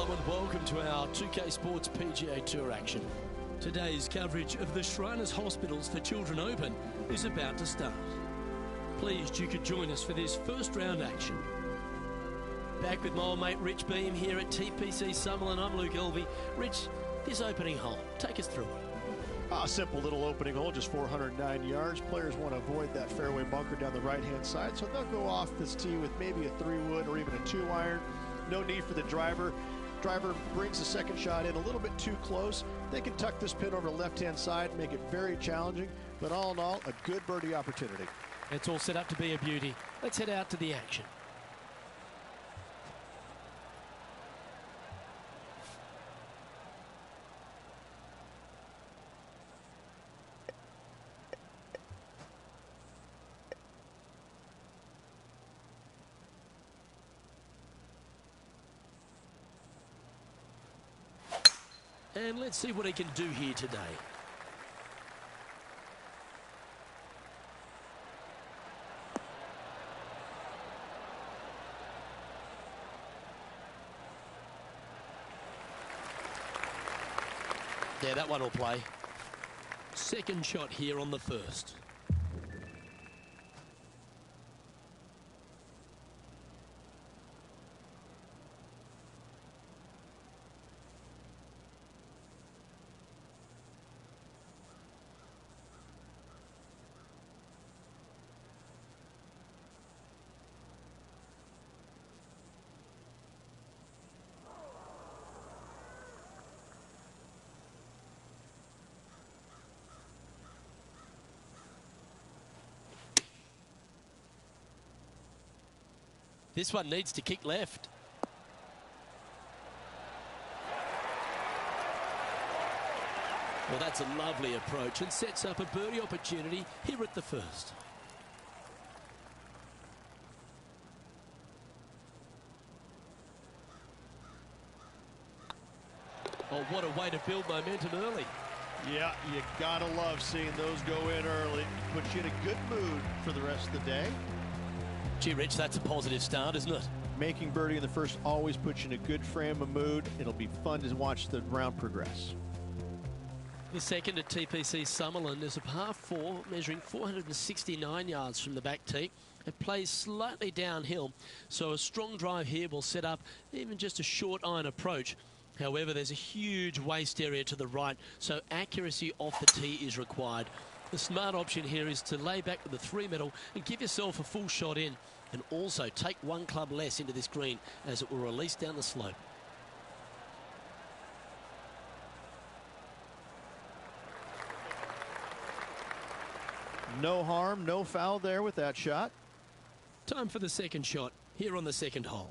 Hello and welcome to our 2K Sports PGA Tour action. Today's coverage of the Shriners Hospitals for Children Open is about to start. Pleased you could join us for this first round action. Back with my old mate Rich Beam here at TPC Summerlin. I'm Luke Elvey. Rich, this opening hole, take us through it. A simple little opening hole, just 409 yards. Players want to avoid that fairway bunker down the right-hand side, so they'll go off this tee with maybe a 3-wood or even a 2-iron. No need for the driver. Driver brings the second shot in a little bit too close. They can tuck this pin over the left-hand side, make it very challenging, but all in all, a good birdie opportunity. It's all set up to be a beauty. Let's head out to the action. And let's see what he can do here today. Yeah, that one will play. Second shot here on the first. This one needs to kick left. Well, that's a lovely approach and sets up a birdie opportunity here at the first. Oh, what a way to build momentum early. Yeah, you gotta love seeing those go in early. Puts you in a good mood for the rest of the day. Gee, Rich, that's a positive start, isn't it? Making birdie in the first always puts you in a good frame of mood. It'll be fun to watch the round progress. The second at TPC Summerlin is a par 4 measuring 469 yards from the back tee. It plays slightly downhill, so a strong drive here will set up even just a short iron approach. However, there's a huge waste area to the right, so accuracy off the tee is required. The smart option here is to lay back with the 3-metal and give yourself a full shot in, and also take one club less into this green as it will release down the slope. No harm, no foul there with that shot. Time for the second shot here on the second hole.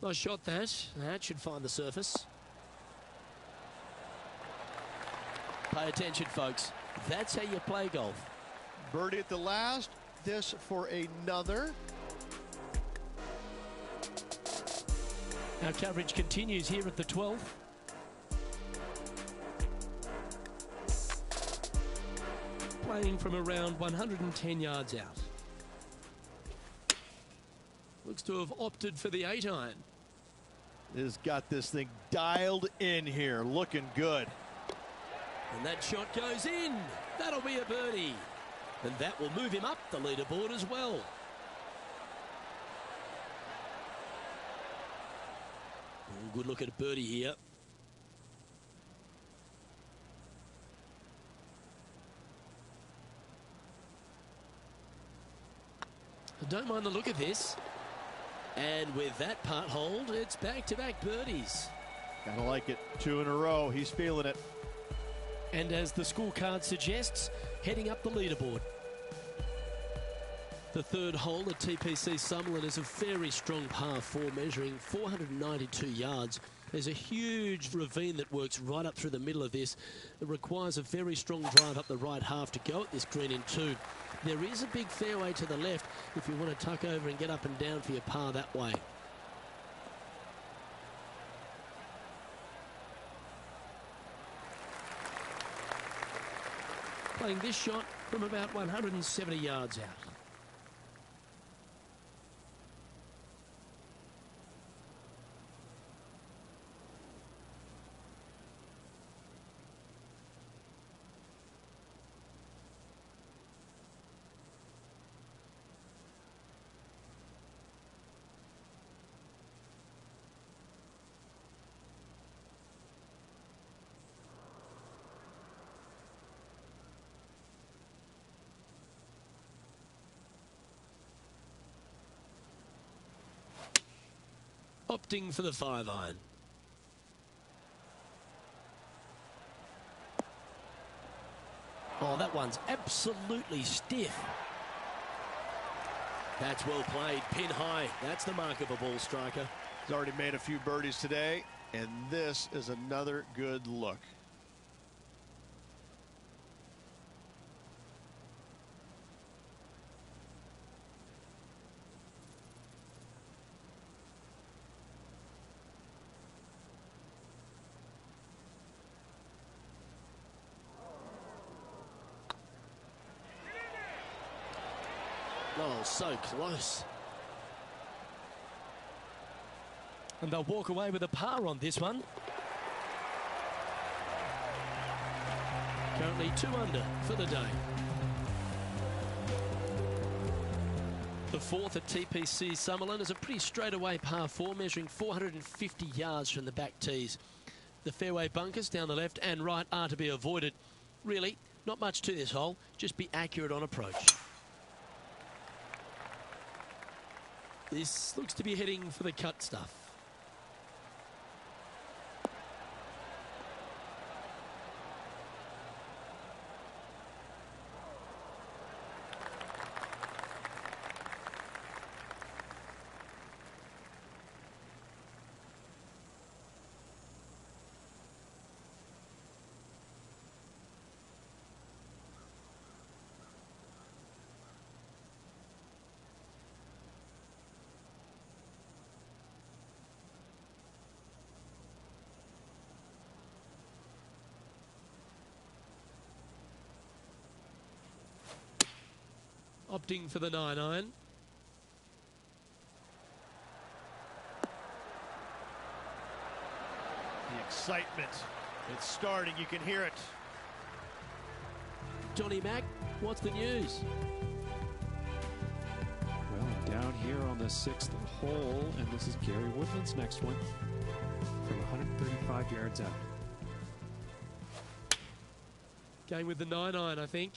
Nice shot that. That should find the surface. Pay attention, folks. That's how you play golf. Birdie at the last. This for another. Our coverage continues here at the 12th. Playing from around 110 yards out. Looks to have opted for the 8-iron. Has got this thing dialed in here, looking good. And that shot goes in. That'll be a birdie. And that will move him up the leaderboard as well. Good look at a birdie here. Don't mind the look of this. And with that part hold, it's back-to-back birdies. Gotta like it. 2 in a row. He's feeling it. And as the scorecard suggests, heading up the leaderboard. The third hole at TPC Summerlin is a very strong par 4, measuring 492 yards. There's a huge ravine that works right up through the middle of this. It requires a very strong drive up the right half to go at this green in 2. There is a big fairway to the left if you want to tuck over and get up and down for your par that way. Playing this shot from about 170 yards out. Opting for the 5-iron. Oh, that one's absolutely stiff. That's well played, pin high. That's the mark of a ball striker. He's already made a few birdies today, and this is another good look. Oh, so close. And they'll walk away with a par on this one. Currently 2 under for the day. The fourth at TPC Summerlin is a pretty straightaway par 4, measuring 450 yards from the back tees. The fairway bunkers down the left and right are to be avoided. Really, not much to this hole, just be accurate on approach. This looks to be heading for the cut stuff. Opting for the 9-iron. The excitement, it's starting, you can hear it. Johnny Mack, what's the news? Well, I'm down here on the 6th hole, and this is Gary Woodland's next one from 135 yards out. Going with the 9-iron, I think.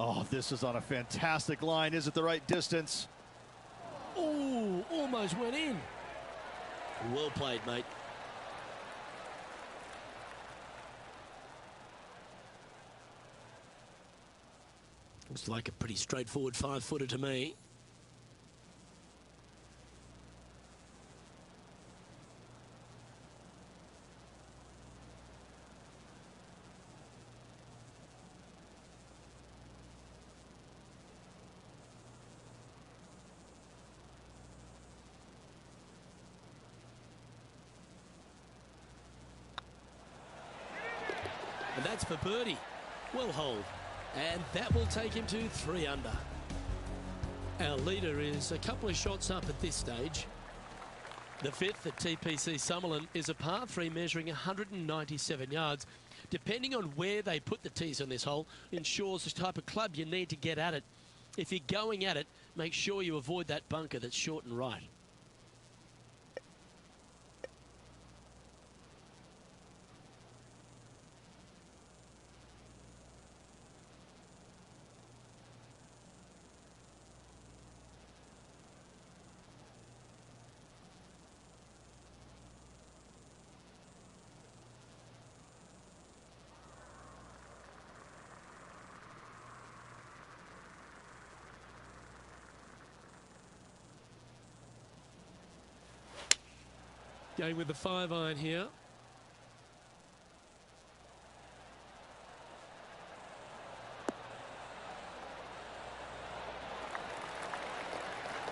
Oh, this is on a fantastic line. Is it the right distance? Oh, almost went in. Well played, mate. Looks like a pretty straightforward 5-footer to me. And that's for birdie. Well hold. And that will take him to 3 under. Our leader is a couple of shots up at this stage. The fifth at TPC Summerlin is a par 3 measuring 197 yards. Depending on where they put the tees on this hole ensures the type of club you need to get at it. If you're going at it, make sure you avoid that bunker that's short and right. Going with the 5-iron here.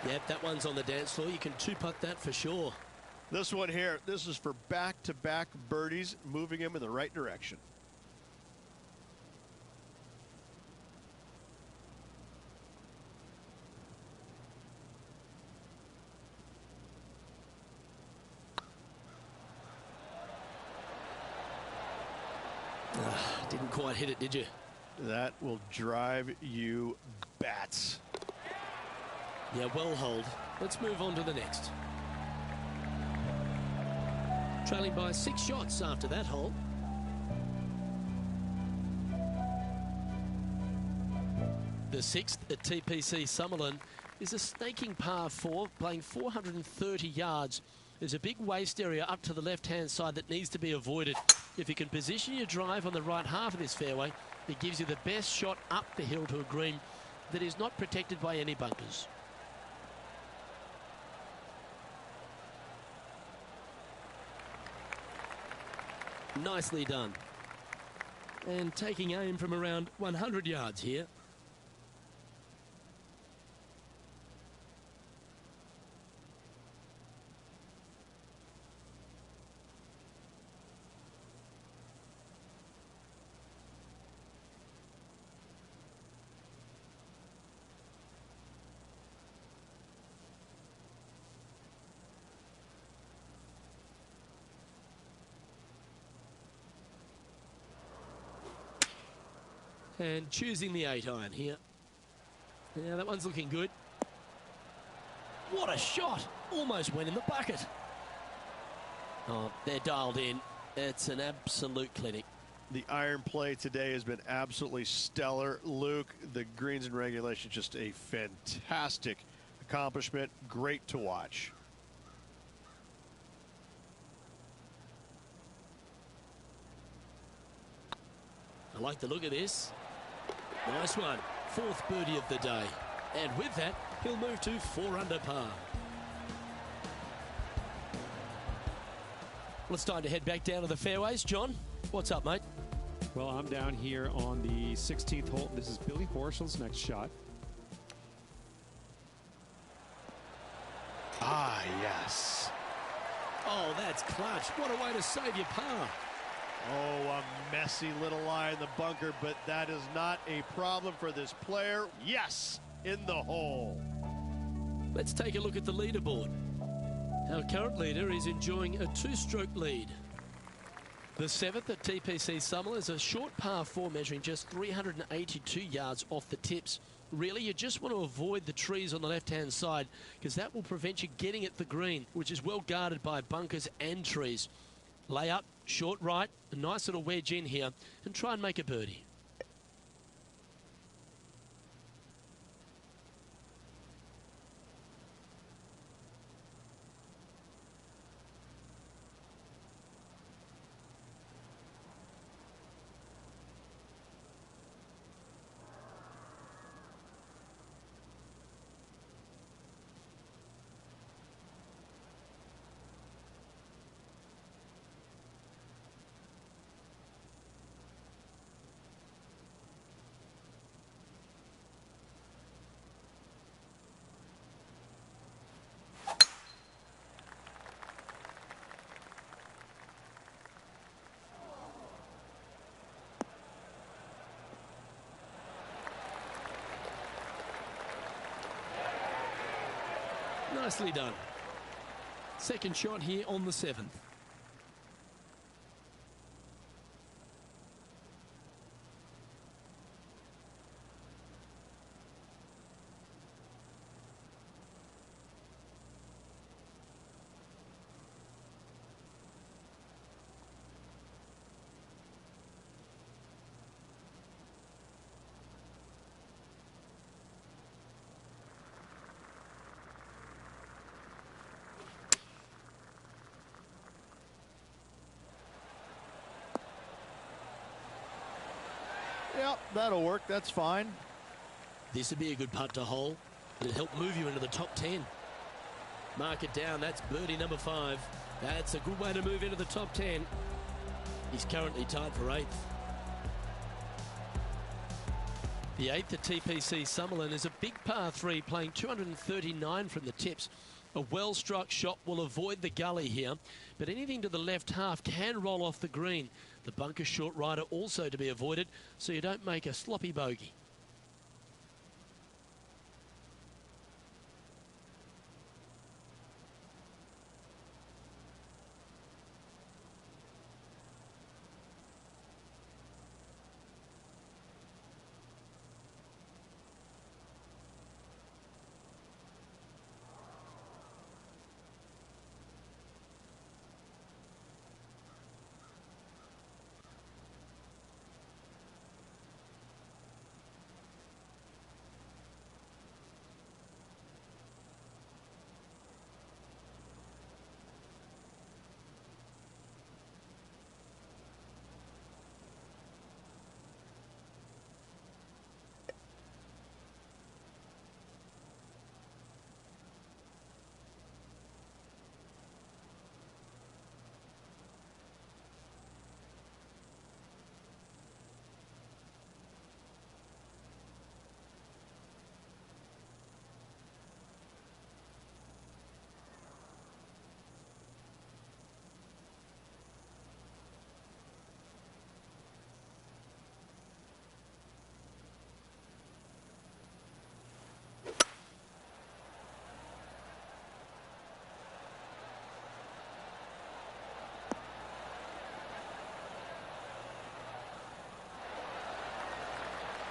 Yep, that one's on the dance floor. You can two-putt that for sure. This one here, this is for back-to-back birdies, moving him in the right direction. Didn't quite hit it, did you? That will drive you bats. Yeah, well hold. Let's move on to the next. Trailing by 6 shots after that hole. The 6th at TPC Summerlin is a snaking par 4, playing 430 yards. There's a big waste area up to the left-hand side that needs to be avoided. If you can position your drive on the right half of this fairway, it gives you the best shot up the hill to a green that is not protected by any bunkers. Nicely done. And taking aim from around 100 yards here. And choosing the 8-iron here. Yeah, that one's looking good. What a shot! Almost went in the bucket. Oh, they're dialed in. It's an absolute clinic. The iron play today has been absolutely stellar. Luke, the greens and regulation, just a fantastic accomplishment. Great to watch. I like the look of this. Nice one. 4th birdie of the day. And with that, he'll move to 4 under par. Well, it's time to head back down to the fairways. John, what's up, mate? Well, I'm down here on the 16th hole. This is Billy Horschel's next shot. Ah, yes. Oh, that's clutch. What a way to save your par. Oh, a messy little lie in the bunker, but that is not a problem for this player. Yes, in the hole. Let's take a look at the leaderboard. Our current leader is enjoying a 2-stroke lead. The 7th at TPC Summerlin is a short par 4 measuring just 382 yards off the tips. Really, you just want to avoid the trees on the left-hand side because that will prevent you getting at the green, which is well guarded by bunkers and trees. Lay up, short right, a nice little wedge in here, and try and make a birdie. Nicely done. Second shot here on the 7th. Yep, that'll work. That's fine. This would be a good putt to hole. It'll help move you into the top 10. Mark it down. That's birdie number 5. That's a good way to move into the top 10. He's currently tied for 8th. The 8th at TPC Summerlin is a big par 3 playing 239 from the tips. A well-struck shot will avoid the gully here, but anything to the left half can roll off the green. The bunker short rider also to be avoided, so you don't make a sloppy bogey.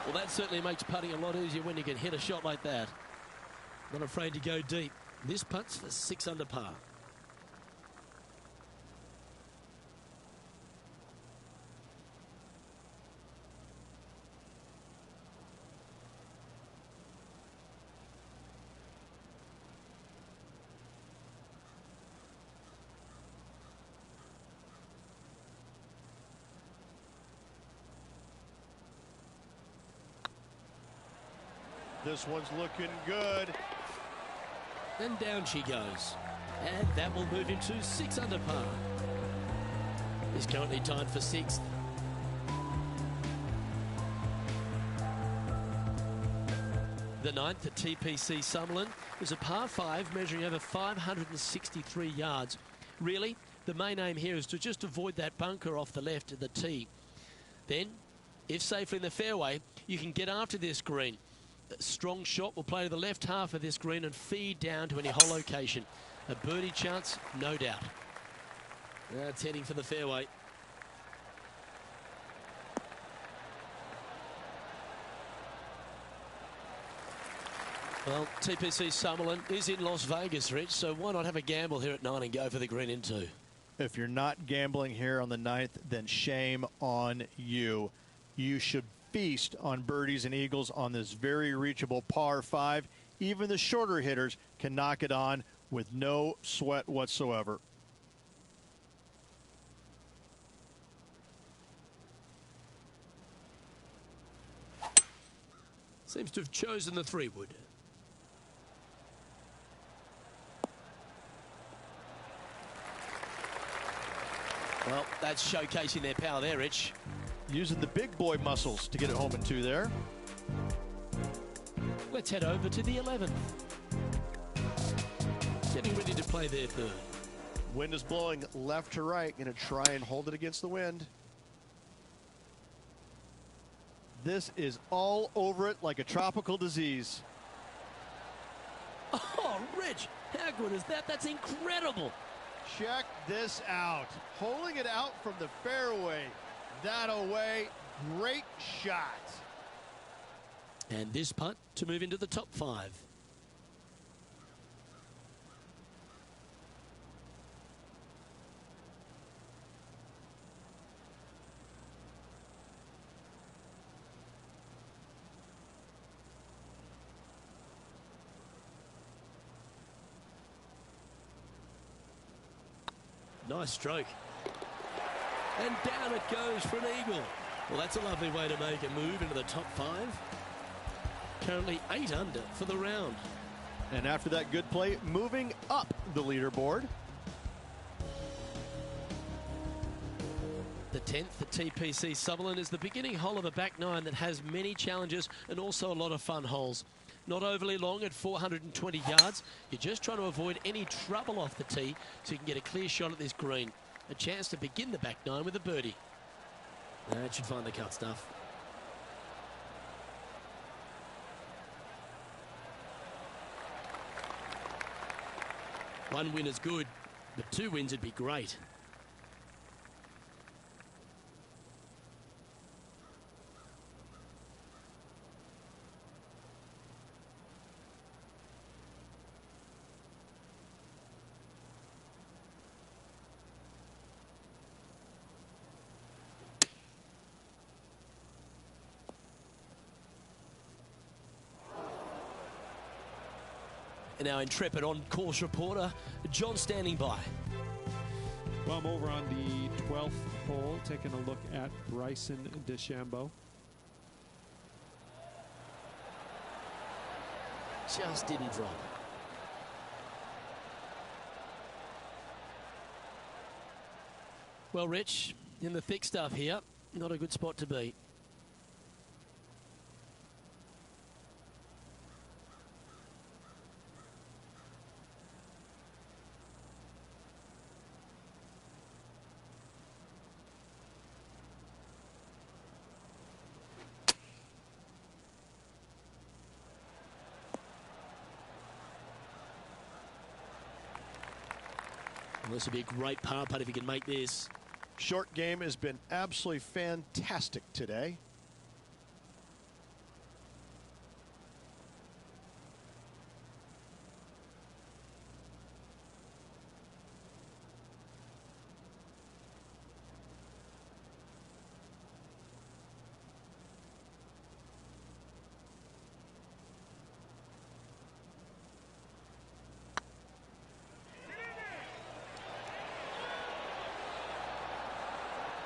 Well, that certainly makes putting a lot easier when you can hit a shot like that. Not afraid to go deep. This putt's for 6 under par. This one's looking good. Then down she goes. And that will move him to 6 under par. He's currently tied for 6th. The 9th at TPC Summerlin is a par 5 measuring over 563 yards. Really, the main aim here is to just avoid that bunker off the left of the tee. Then, if safely in the fairway, you can get after this green. A strong shot will play to the left half of this green and feed down to any hole location. A birdie chance, no doubt. That's heading for the fairway. Well, TPC Summerlin is in Las Vegas, Rich, so why not have a gamble here at 9 and go for the green in 2? If you're not gambling here on the 9th, then shame on you. You should feast on birdies and eagles on this very reachable par 5. Even the shorter hitters can knock it on with no sweat whatsoever. Seems to have chosen the 3-wood. Well, that's showcasing their power there, Rich. Using the big boy muscles to get it home in 2 there. Let's head over to the 11th. Getting ready to play their 3rd. Wind is blowing left to right. Going to try and hold it against the wind. This is all over it like a tropical disease. Oh, Rich, how good is that? That's incredible. Check this out. Holding it out from the fairway. That away. Great shot. And this putt to move into the top 5. Nice stroke. And down it goes for an eagle. Well, that's a lovely way to make a move into the top 5. Currently 8 under for the round. And after that good play, moving up the leaderboard. 10th at TPC Sutherland is the beginning hole of a back nine that has many challenges and also a lot of fun holes. Not overly long at 420 yards. You're just trying to avoid any trouble off the tee so you can get a clear shot at this green. A chance to begin the back nine with a birdie. That should find the cut stuff. One win is good, but 2 wins would be great. And our intrepid on-course reporter, John, standing by. Well, I'm over on the 12th hole, taking a look at Bryson DeChambeau. Just didn't drop. Well, Rich, in the thick stuff here, not a good spot to be. Well, this would be a great par putt if he can make this. Short game has been absolutely fantastic today.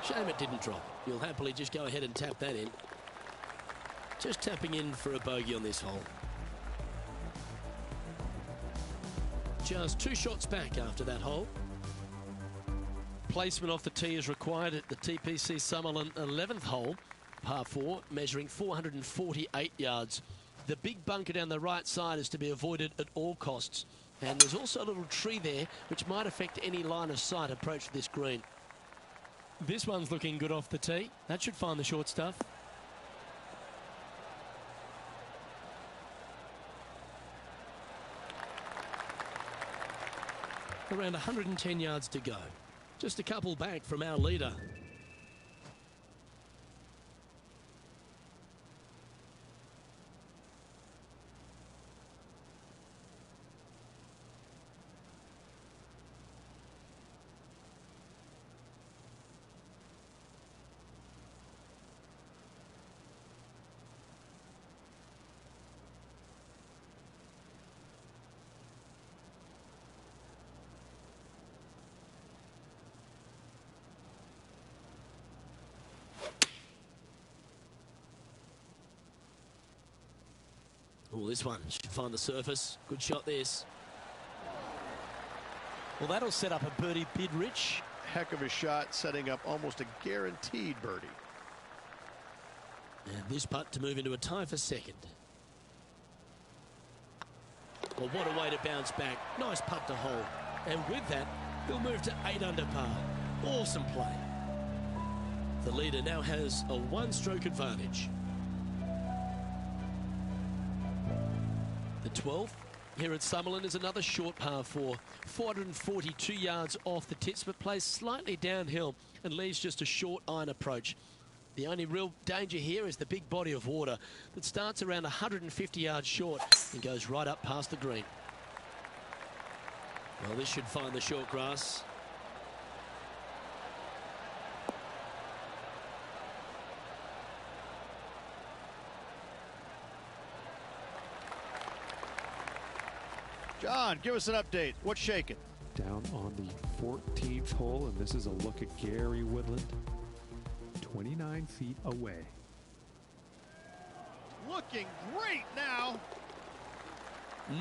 Shame it didn't drop. You'll happily just go ahead and tap that in. Just tapping in for a bogey on this hole. Just 2 shots back after that hole. Placement off the tee is required at the TPC Sutherland 11th hole, par 4, measuring 448 yards. The big bunker down the right side is to be avoided at all costs. And there's also a little tree there which might affect any line of sight approach to this green. This one's looking good off the tee. That should find the short stuff. Around 110 yards to go. Just a couple back from our leader. Oh, this one should find the surface. Good shot, this. Well, that'll set up a birdie bid, Rich. Heck of a shot, setting up almost a guaranteed birdie. And this putt to move into a tie for second. Well, what a way to bounce back. Nice putt to hold. And with that, he'll move to 8 under par. Awesome play. The leader now has a 1-stroke advantage. The 12th here at Sutherland is another short par 4. 442 yards off the tips, but plays slightly downhill and leaves just a short iron approach. The only real danger here is the big body of water that starts around 150 yards short and goes right up past the green. Well, this should find the short grass. John, give us an update. What's shaking? Down on the 14th hole, and this is a look at Gary Woodland. 29 feet away. Looking great now.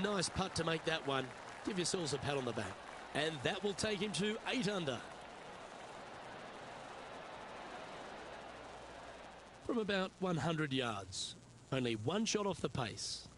Nice putt to make that one. Give yourselves a pat on the back. And that will take him to 8 under. from about 100 yards. Only one shot off the pace.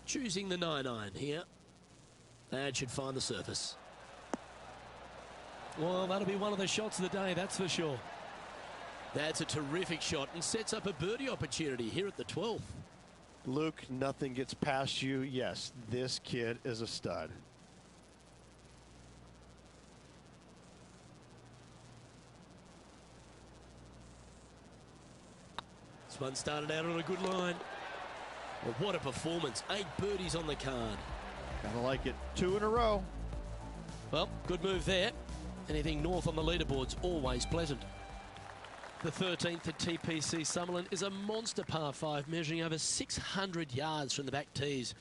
Choosing the 9-iron here. That should find the surface. Well, that'll be one of the shots of the day, that's for sure. That's a terrific shot and sets up a birdie opportunity here at the 12th. Luke, nothing gets past you. Yes, this kid is a stud. This one started out on a good line. Well, what a performance. 8 birdies on the card. Gotta like it. 2 in a row. Well, good move there. Anything north on the leaderboard's always pleasant. The 13th at TPC Summerlin is a monster par 5 measuring over 600 yards from the back tees.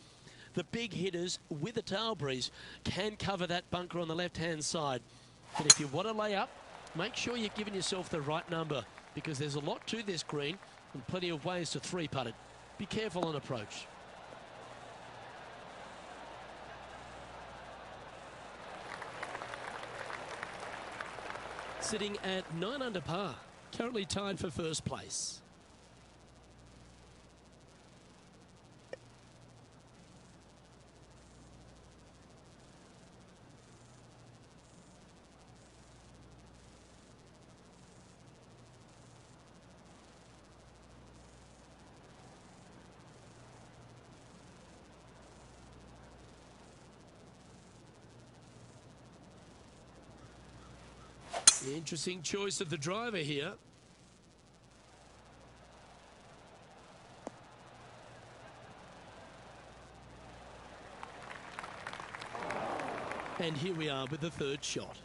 The big hitters with a tail breeze can cover that bunker on the left-hand side. But if you want to lay up, make sure you're giving yourself the right number because there's a lot to this green and plenty of ways to 3-putt it. Be careful on approach. Sitting at 9 under par, currently tied for first place. Interesting choice of the driver here. And here we are with the third shot.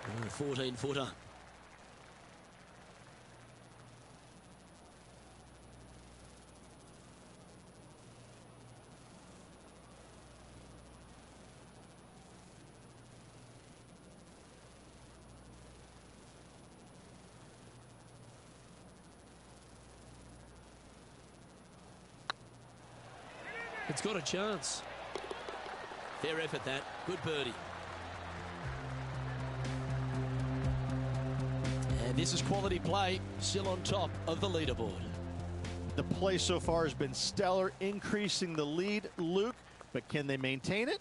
A 14-footer. It's got a chance. Fair effort that. Good birdie. And this is quality play, still on top of the leaderboard. The play so far has been stellar, increasing the lead, Luke, but can they maintain it?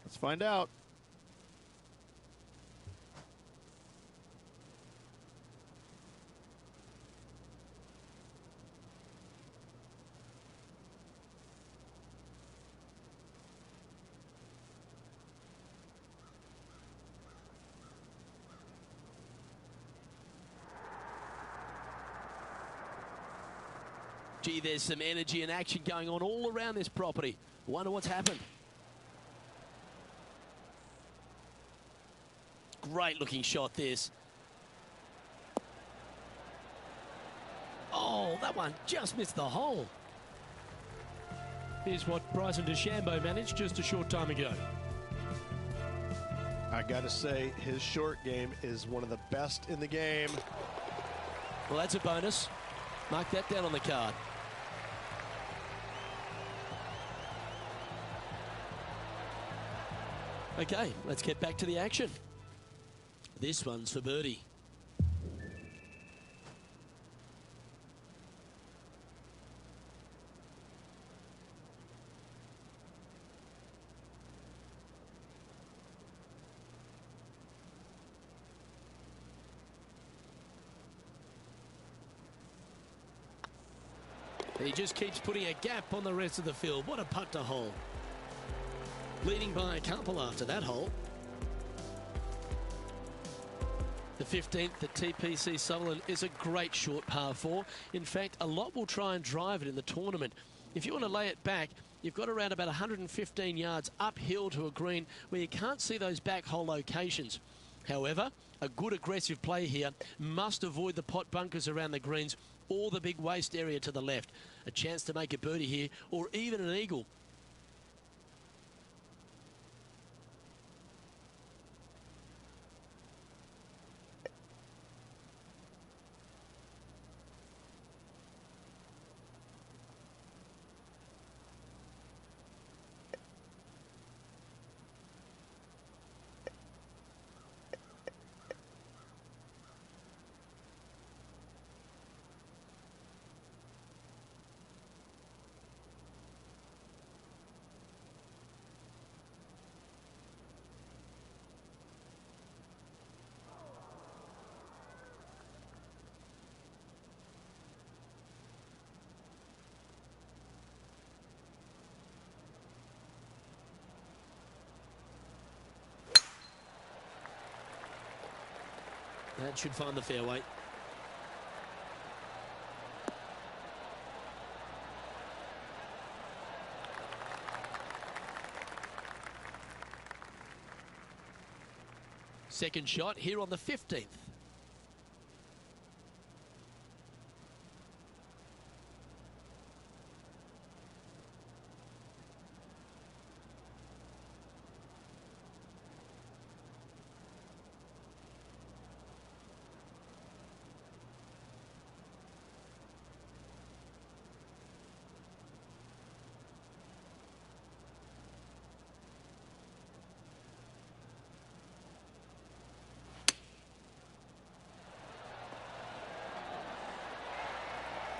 Let's find out. Gee, there's some energy and action going on all around this property. Wonder what's happened. Great looking shot this. Oh, that one just missed the hole. Here's what Bryson DeChambeau managed just a short time ago. I gotta say, his short game is one of the best in the game. Well, that's a bonus. Mark that down on the card. Okay, let's get back to the action. This one's for birdie. He just keeps putting a gap on the rest of the field. What a putt to hole. Leading by a couple after that hole. The 15th at TPC Sutherland is a great short par 4. In fact, a lot will try and drive it in the tournament. If you want to lay it back, you've got around about 115 yards uphill to a green where you can't see those back hole locations. However, a good aggressive play here must avoid the pot bunkers around the greens or the big waste area to the left. A chance to make a birdie here or even an eagle. That should find the fairway. Second shot here on the 15th.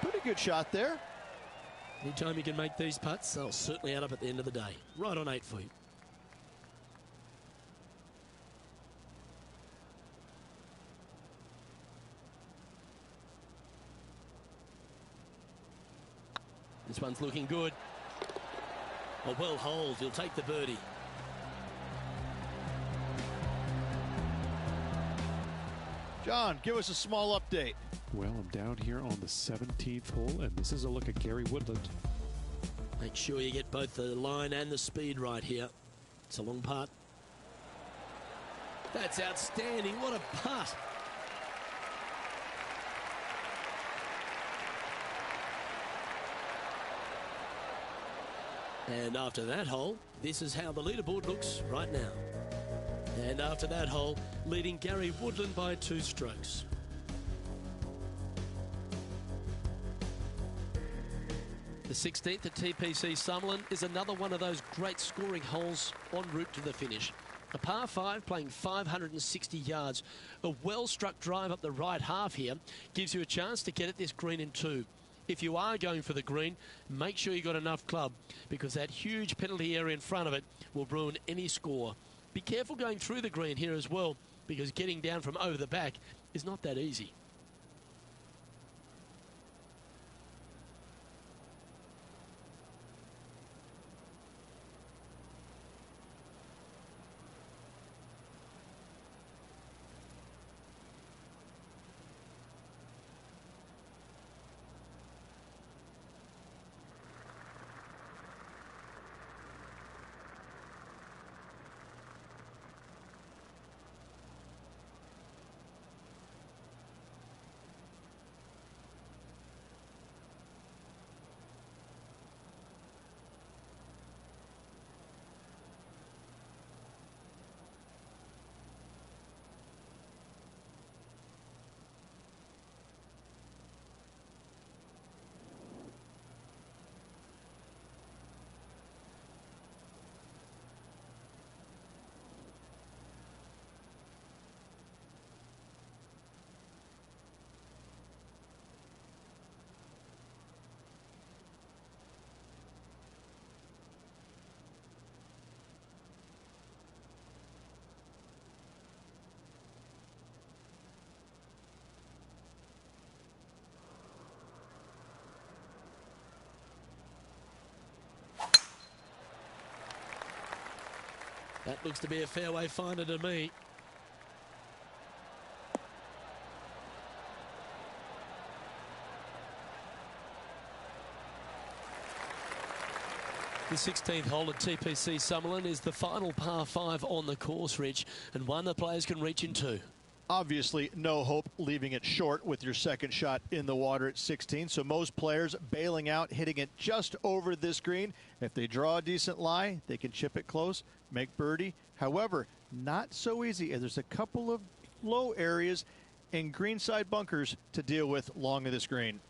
Pretty good shot there. Anytime you can make these putts, they'll certainly add up at the end of the day. Right on 8 feet. This one's looking good. A well holed, he'll take the birdie. John, give us a small update. Well, I'm down here on the 17th hole, and this is a look at Gary Woodland. Make sure you get both the line and the speed right here. It's a long putt. That's outstanding. What a putt. And after that hole, this is how the leaderboard looks right now. And after that hole, leading Gary Woodland by 2 strokes. The 16th at TPC Sutherland is another one of those great scoring holes en route to the finish. A par 5 playing 560 yards. A well-struck drive up the right half here gives you a chance to get at this green in 2. If you are going for the green, make sure you got enough club because that huge penalty area in front of it will ruin any score. Be careful going through the green here as well because getting down from over the back is not that easy. That looks to be a fairway finder to me. The 16th hole at TPC Summerlin is the final par 5 on the course, Rich, and one the players can reach in two. Obviously, no hope leaving it short with your second shot in the water at 16. So most players bailing out, hitting it just over this green. If they draw a decent lie, they can chip it close, make birdie. However, not so easy, as there's a couple of low areas and greenside bunkers to deal with long of this green.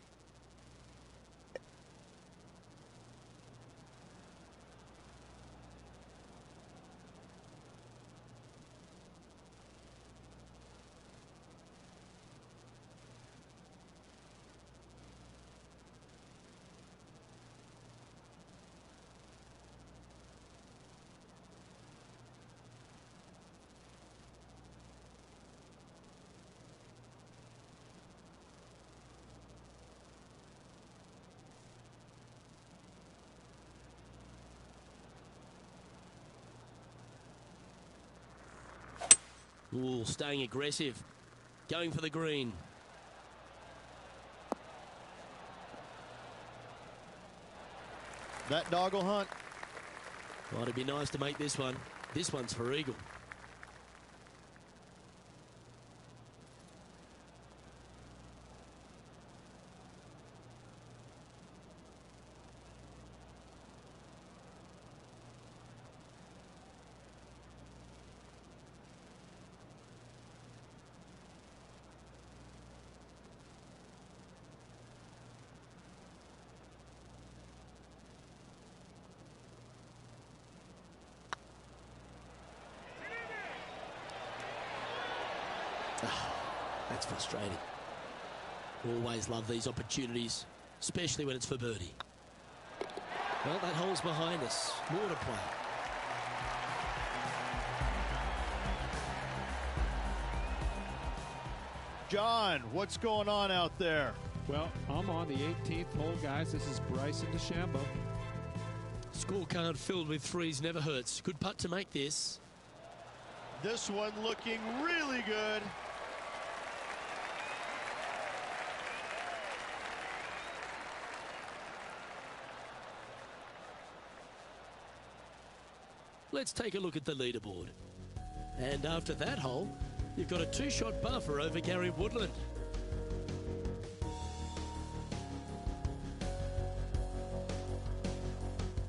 Ooh, staying aggressive. Going for the green. That dog will hunt. Well, it'd be nice to make this one. This one's for eagle. That's frustrating. Always love these opportunities, especially when it's for birdie. Well, that hole's behind us. More to play. John, what's going on out there? Well, I'm on the 18th hole, guys. This is Bryson DeChambeau. Scorecard filled with threes never hurts. Good putt to make this. This one looking really good. Let's take a look at the leaderboard. And after that hole, you've got a two-shot buffer over Gary Woodland.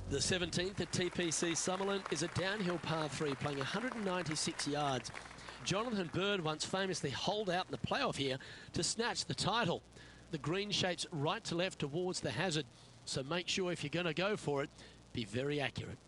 The 17th at TPC Summerlin is a downhill par 3 playing 196 yards. Jonathan Bird once famously holed out in the playoff here to snatch the title. The green shapes right to left towards the hazard, so make sure if you're going to go for it, be very accurate.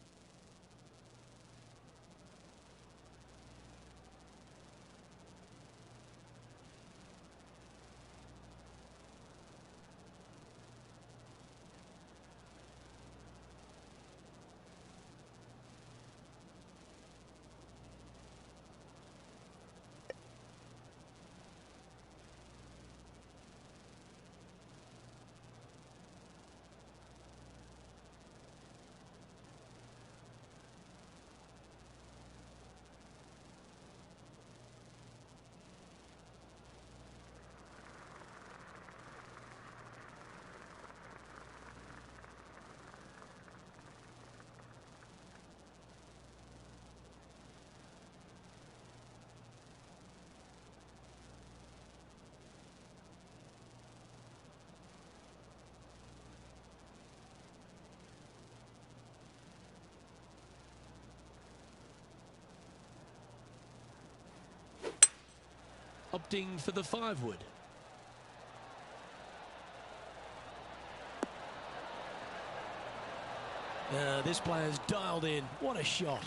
Opting for the 5-wood. This player's dialed in. What a shot.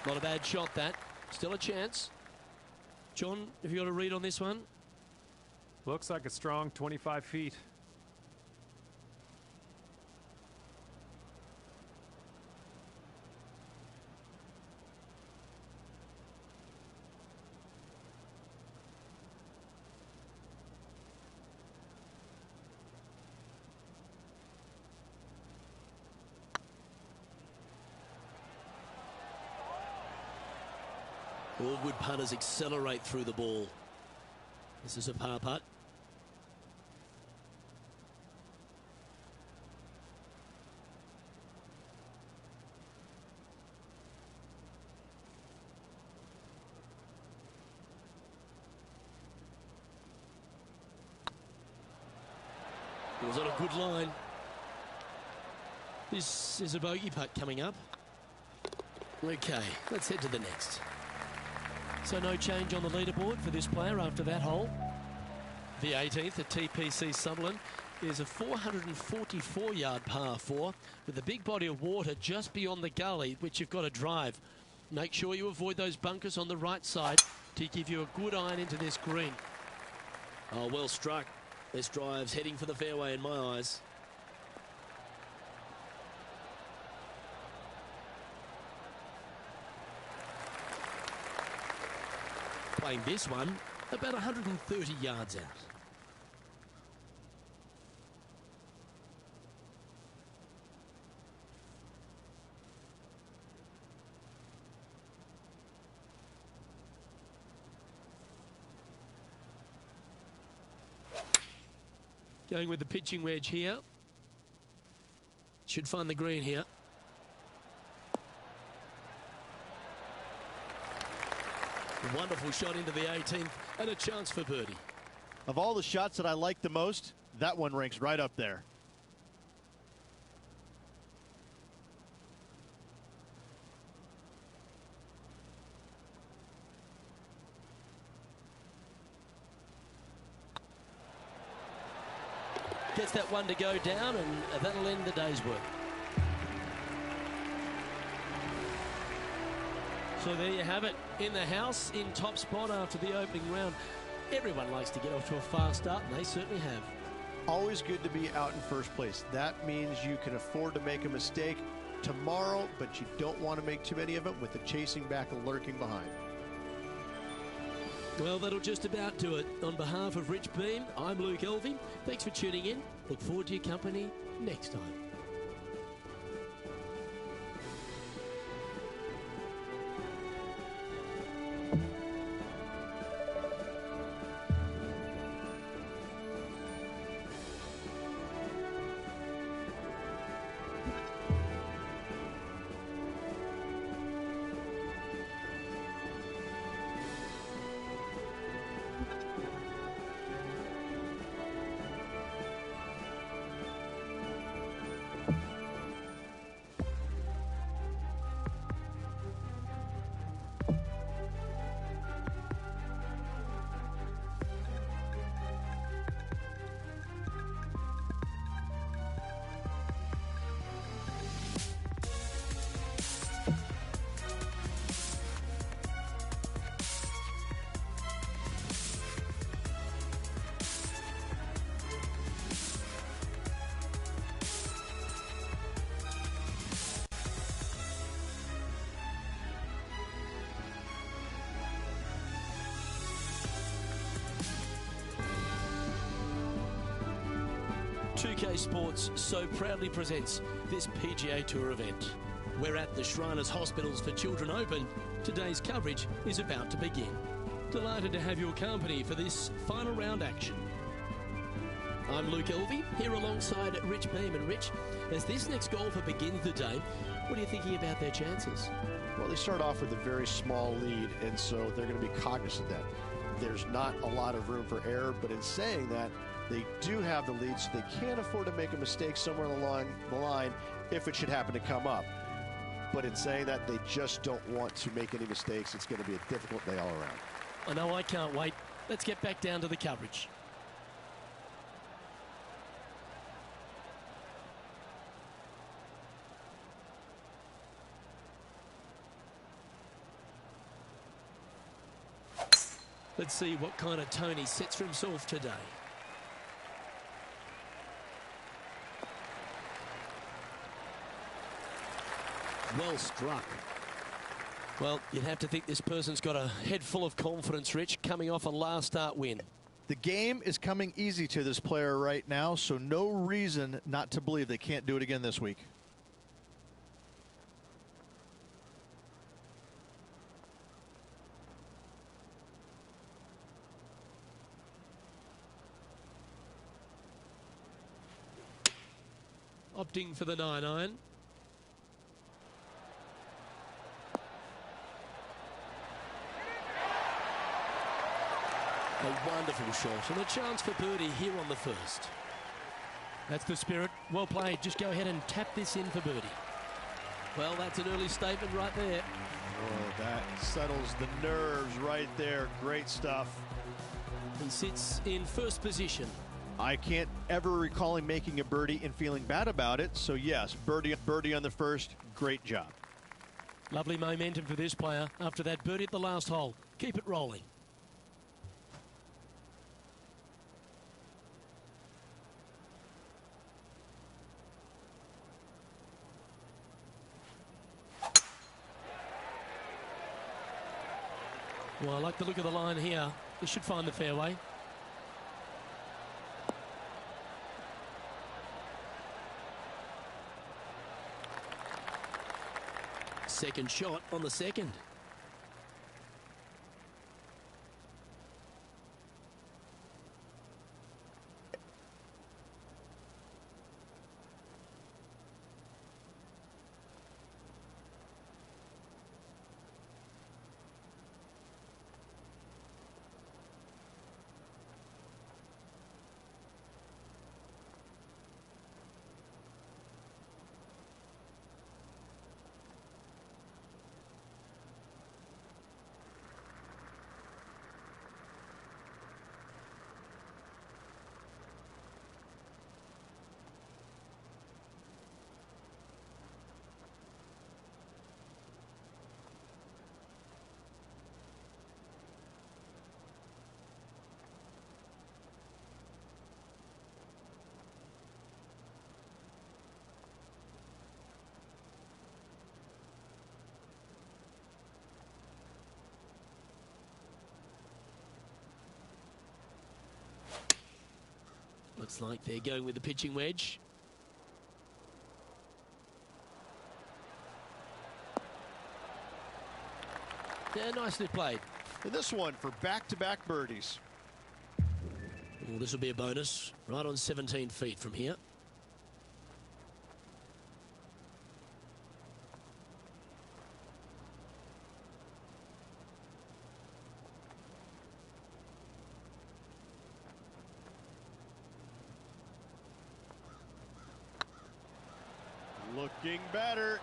Not a bad shot, that. Still a chance. John, have you got a read on this one? Looks like a strong 25 feet. All good putters accelerate through the ball. This is a par putt. It was on a good line. This is a bogey putt coming up. Okay, let's head to the next. So no change on the leaderboard for this player after that hole. The 18th at TPC Sutherland is a 444-yard par 4 with a big body of water just beyond the gully, which you've got to drive. Make sure you avoid those bunkers on the right side to give you a good iron into this green. Oh, well struck. This drive's heading for the fairway in my eyes. Playing this one about 130 yards out. Going with the pitching wedge here. Should find the green here. Wonderful shot into the 18th and a chance for birdie. Of all the shots that I like the most, that one ranks right up there. Gets that one to go down, and that'll end the day's work. So there you have it, in the house, in top spot after the opening round. Everyone likes to get off to a fast start, and they certainly have. Always good to be out in first place. That means you can afford to make a mistake tomorrow, but you don't want to make too many of them with the chasing back and lurking behind. Well, that'll just about do it. On behalf of Rich Beam, I'm Luke Elvey. Thanks for tuning in. Look forward to your company next time. PGA Sports so proudly presents this PGA Tour event. We're at the Shriners Hospitals for Children Open. Today's coverage is about to begin. Delighted to have your company for this final round action. I'm Luke Elvey, here alongside Rich Beam. And Rich, as this next golfer begins the day, what are you thinking about their chances? Well, they start off with a very small lead, and so they're going to be cognizant of that. There's not a lot of room for error, but in saying that, they do have the lead, so they can't afford to make a mistake somewhere along the line if it should happen to come up. But in saying that, they just don't want to make any mistakes. It's going to be a difficult day all around. I know, I can't wait. Let's get back down to the coverage. Let's see what kind of tone he sets for himself today. Well struck. Well, you'd have to think this person's got a head full of confidence, Rich, coming off a last start win. The game is coming easy to this player right now, so no reason not to believe they can't do it again this week. Opting for the 9-iron. A wonderful shot and a chance for birdie here on the first. That's the spirit. Well played. Just go ahead and tap this in for birdie. Well, that's an early statement right there. Oh, that settles the nerves right there. Great stuff. He sits in first position. I can't ever recall him making a birdie and feeling bad about it. So, yes, birdie on the first. Great job. Lovely momentum for this player after that birdie at the last hole. Keep it rolling. Well, I like the look of the line here. He should find the fairway. Second shot on the second. Looks like they're going with the pitching wedge. Yeah, nicely played. And this one for back-to-back birdies. Well, this will be a bonus. Right on 17 feet from here. Looking better.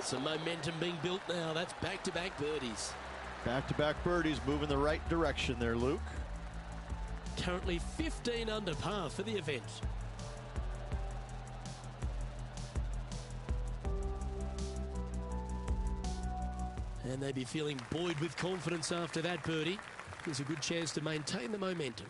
Some momentum being built now. That's back-to-back birdies. Back-to-back birdies moving the right direction there, Luke. Currently 15 under par for the event. And they'd be feeling buoyed with confidence after that birdie. There's a good chance to maintain the momentum.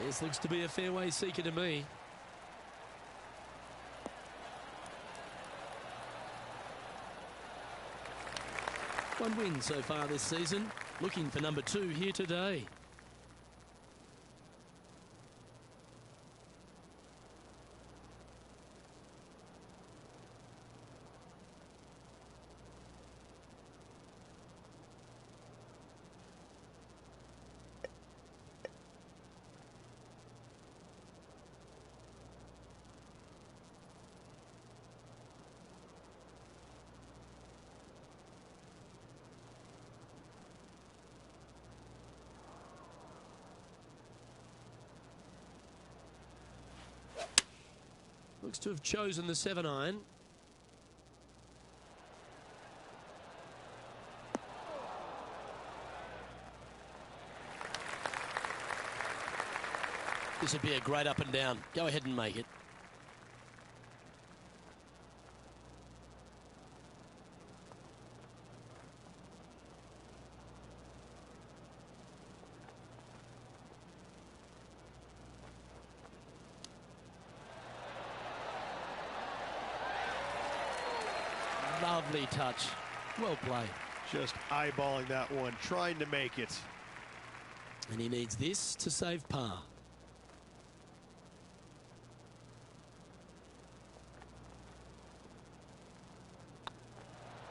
This looks to be a fairway seeker to me. One win so far this season. Looking for number 2 here today. Looks to have chosen the 7-iron. This would be a great up and down. Go ahead and make it. Lovely touch. Well played. Just eyeballing that one, trying to make it. And he needs this to save par.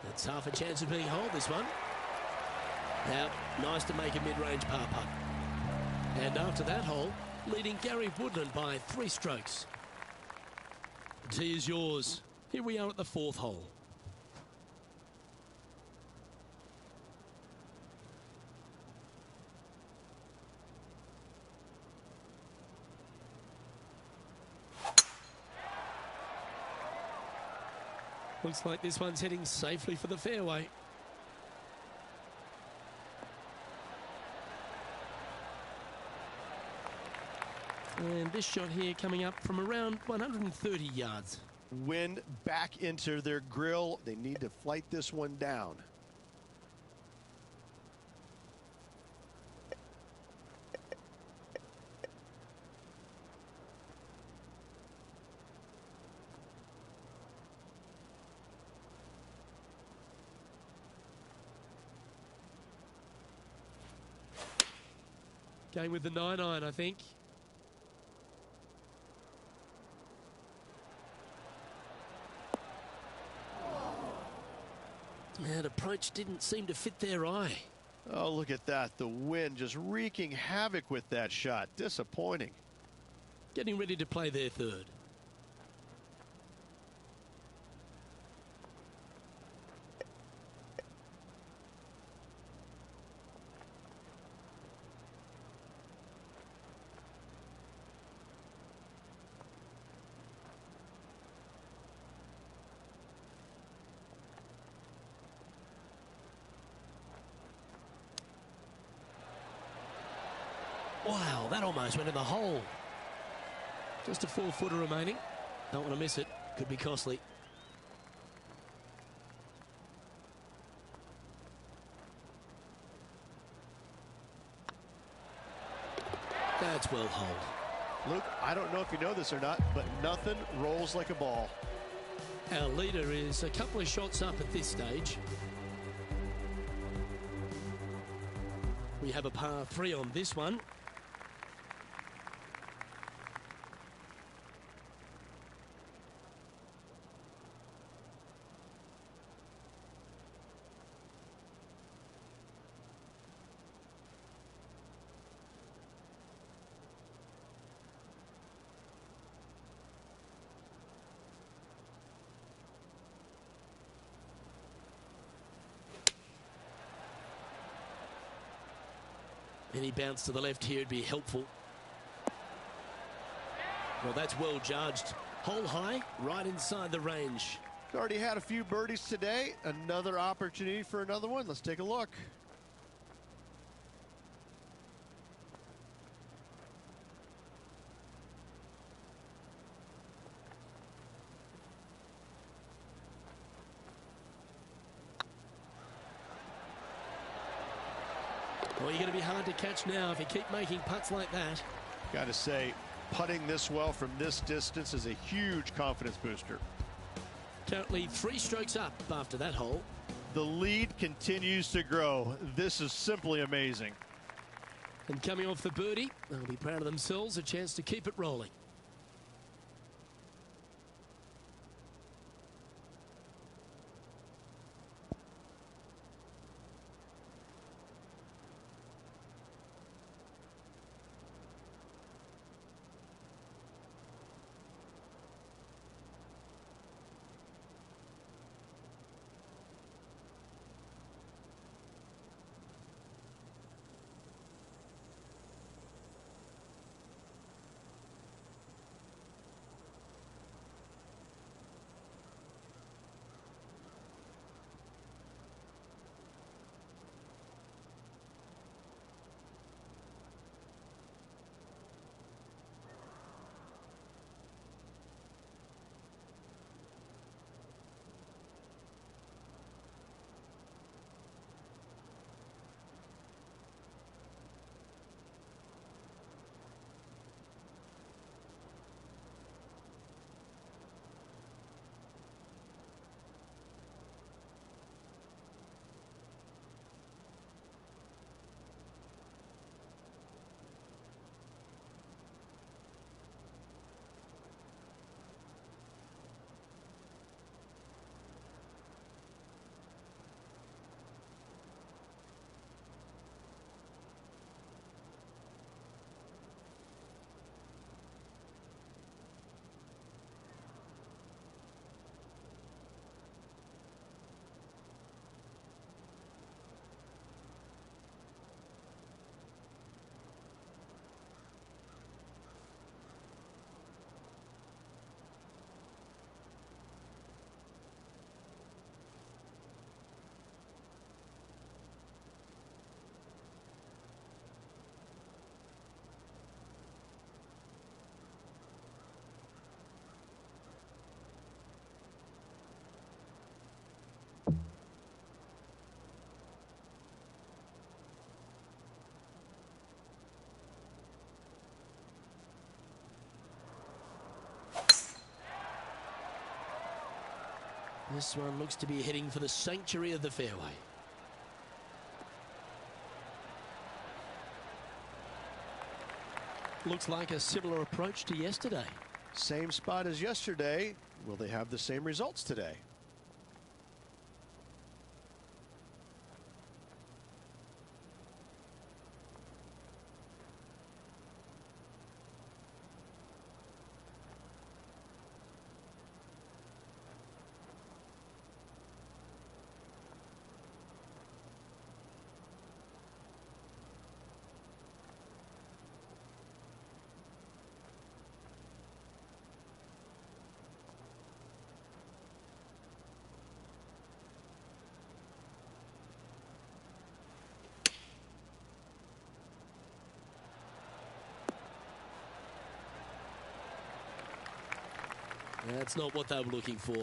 That's half a chance of being holed, this one. Now, nice to make a mid-range par putt. And after that hole, leading Gary Woodland by 3 strokes. The tee is yours. Here we are at the 4th hole. Looks like this one's heading safely for the fairway. And this shot here coming up from around 130 yards. Wind back into their grill. They need to flight this one down. Going with the 9-iron, I think. That approach didn't seem to fit their eye. Oh, look at that. The wind just wreaking havoc with that shot. Disappointing. Getting ready to play their 3rd. Wow, that almost went in the hole. Just a 4-footer remaining. Don't want to miss it. Could be costly. That's well holed. Luke, I don't know if you know this or not, but nothing rolls like a ball. Our leader is a couple of shots up at this stage. We have a par 3 on this one. Any bounce to the left here would be helpful. Well, that's well judged. Hole high, right inside the range. Already had a few birdies today. Another opportunity for another one. Let's take a look. Well, you're going to be hard to catch now if you keep making putts like that. Got to say, putting this well from this distance is a huge confidence booster. Currently 3 strokes up after that hole. The lead continues to grow. This is simply amazing. And coming off the birdie, they'll be proud of themselves, a chance to keep it rolling. This one looks to be heading for the sanctuary of the fairway. Looks like a similar approach to yesterday. Same spot as yesterday. Will they have the same results today? That's not what they were looking for.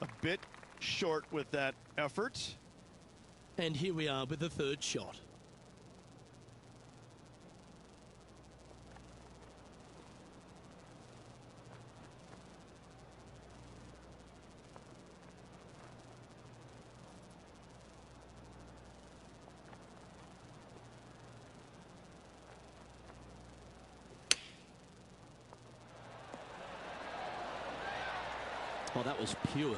A bit short with that effort. And here we are with the third shot. Oh, that was pure.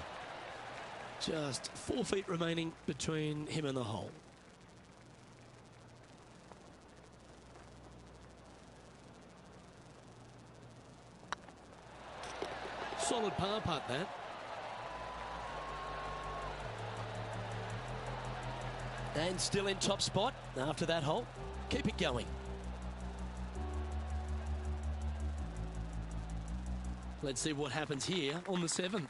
Just 4 feet remaining between him and the hole. Solid par putt, that. And still in top spot after that hole. Keep it going. Let's see what happens here on the 7th.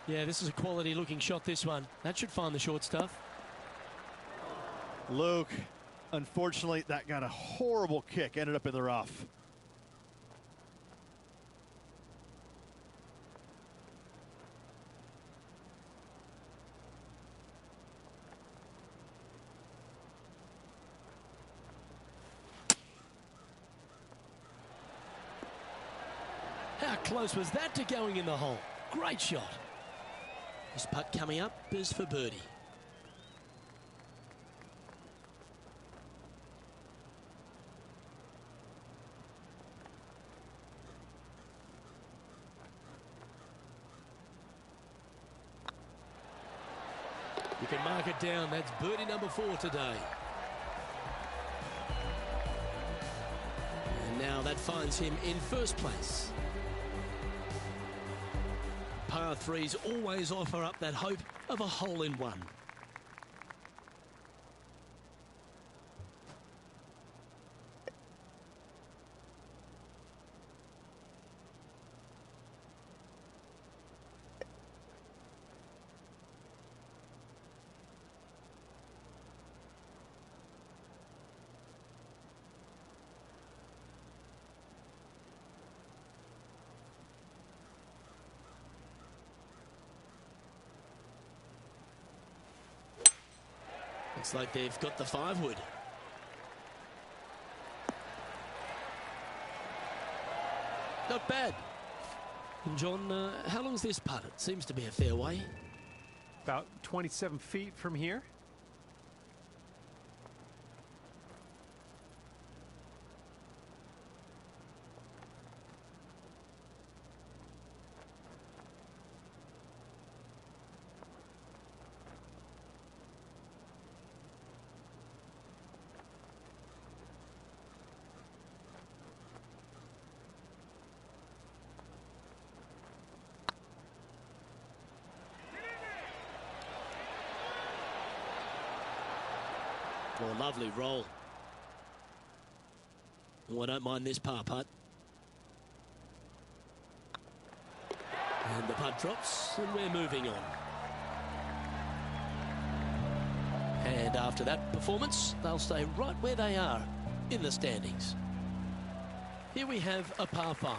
Yeah, this is a quality looking shot, this one. That should find the short stuff. Luke, unfortunately, that got a horrible kick. Ended up in the rough. How close was that to going in the hole? Great shot. This putt coming up is for birdie. You can mark it down. That's birdie number 4 today. And now that finds him in first place. Par 3s always offer up that hope of a hole-in-one. Looks like they've got the 5-wood. Not bad. And John, how long's this putt? It seems to be a fair way. About 27 feet from here. Oh, lovely roll. Oh, I don't mind this par putt. And the putt drops, and we're moving on. And after that performance, they'll stay right where they are in the standings. Here we have a par 5.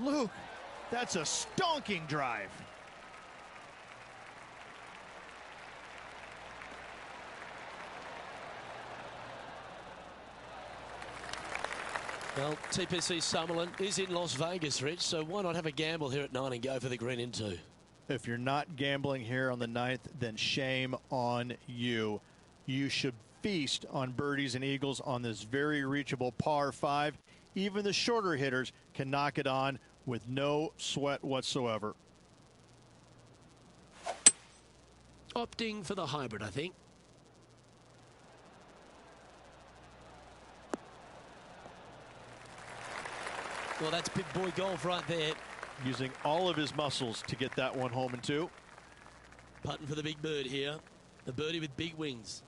Luke, that's a stonking drive. Well, TPC Summerlin is in Las Vegas, Rich, so why not have a gamble here at 9 and go for the green in 2? If you're not gambling here on the 9th, then shame on you. You should feast on birdies and eagles on this very reachable par 5. Even the shorter hitters can knock it on with no sweat whatsoever. Opting for the hybrid, I think. Well, that's big boy golf right there. Using all of his muscles to get that one home in 2. Putting for the big bird here. The birdie with big wings.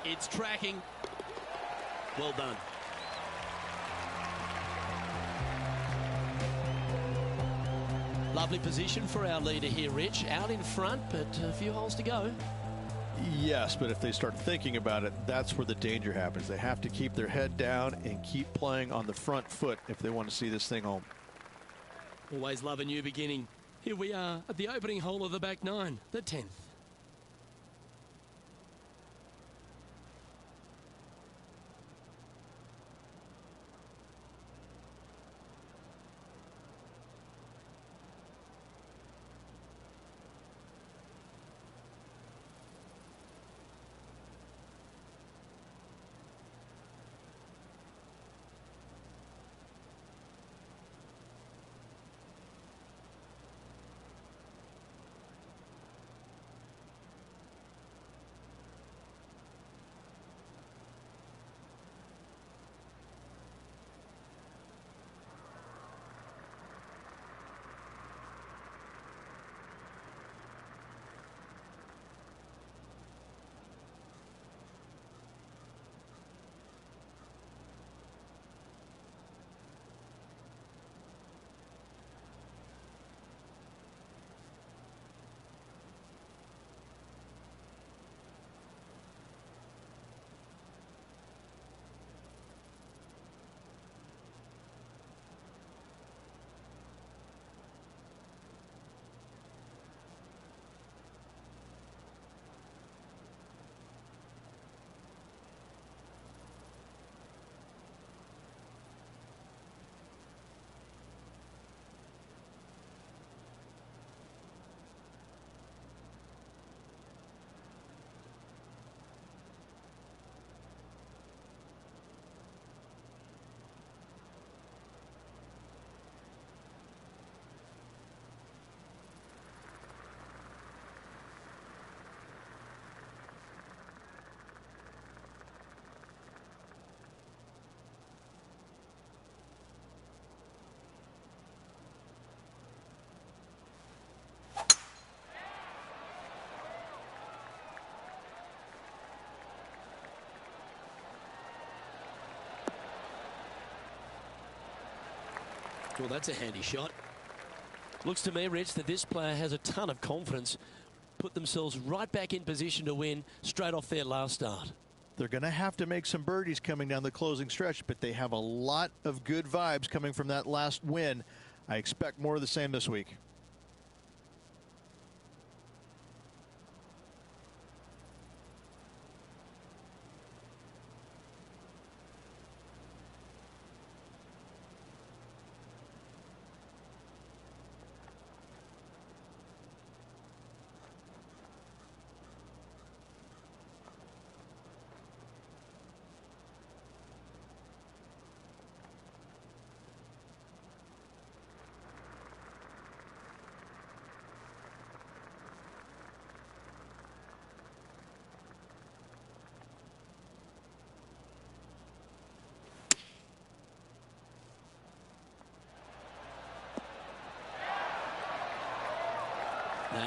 It's tracking. Well done. Lovely position for our leader here, Rich. Out in front, but a few holes to go. Yes, but if they start thinking about it, that's where the danger happens. They have to keep their head down and keep playing on the front foot if they want to see this thing home. Always love a new beginning. Here we are at the opening hole of the back 9, the 10th. Well, that's a handy shot. Looks to me, Rich, that this player has a ton of confidence. Put themselves right back in position to win straight off their last start. They're going to have to make some birdies coming down the closing stretch, but they have a lot of good vibes coming from that last win. I expect more of the same this week.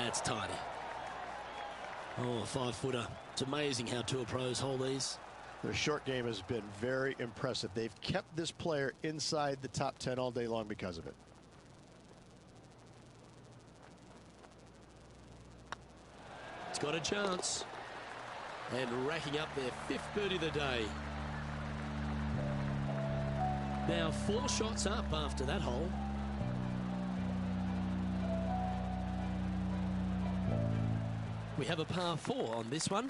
That's tiny. Oh, a 5-footer. It's amazing how tour pros hold these. Their short game has been very impressive. They've kept this player inside the top 10 all day long because of it. It's got a chance. And racking up their 5th birdie of the day. Now 4 shots up after that hole. We have a par 4 on this one.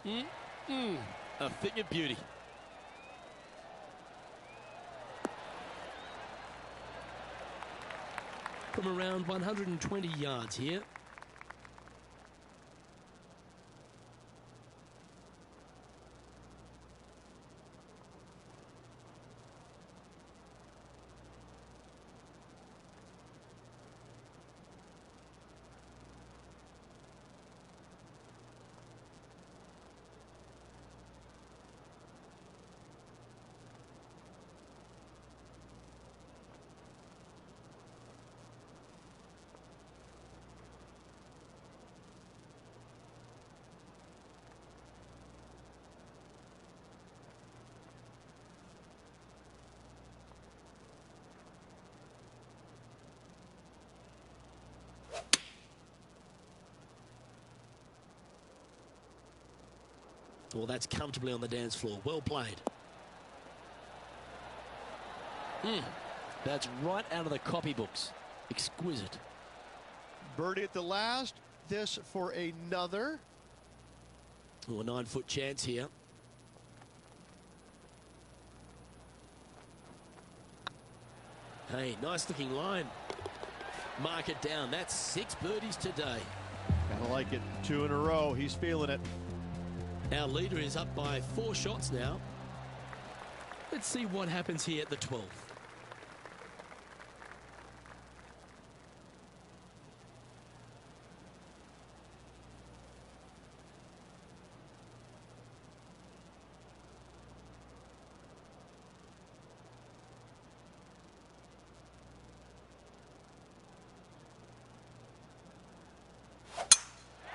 A thing of beauty. From around 120 yards here. Well, that's comfortably on the dance floor. Well played. That's right out of the copybooks. Exquisite. Birdie at the last. This for another. Oh, a 9-foot chance here. Hey, nice looking line. Mark it down. That's 6 birdies today. Kind of like it. 2 in a row. He's feeling it. Our leader is up by 4 shots now. Let's see what happens here at the 12th.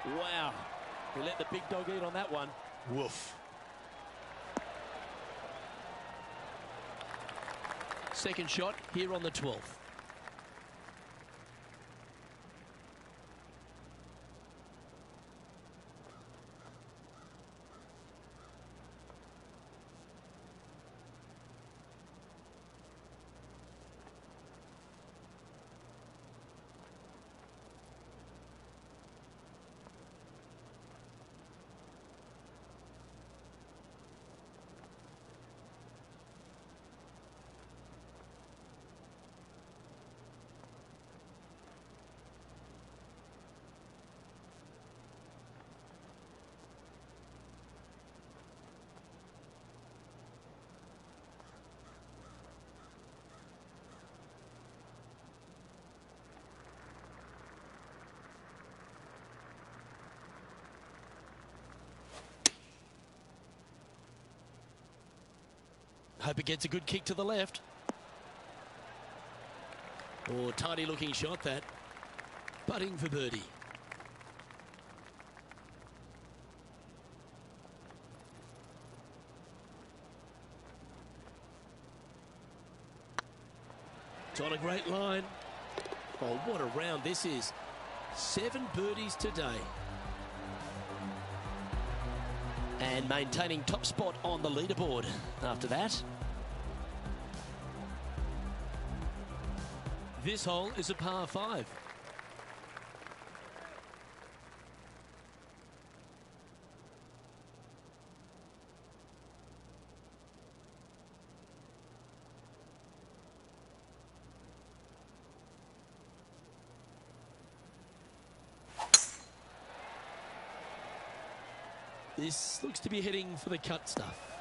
Wow. He let the big dog eat on that one. Woof. Second shot here on the 12th. Hope it gets a good kick to the left. Oh, tidy looking shot that. Putting for birdie. It's on a great line. Oh, what a round this is. 7 birdies today. And maintaining top spot on the leaderboard after that. This hole is a par 5. This looks to be heading for the cut stuff.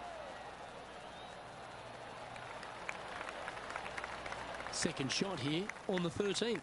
Second shot here on the 13th.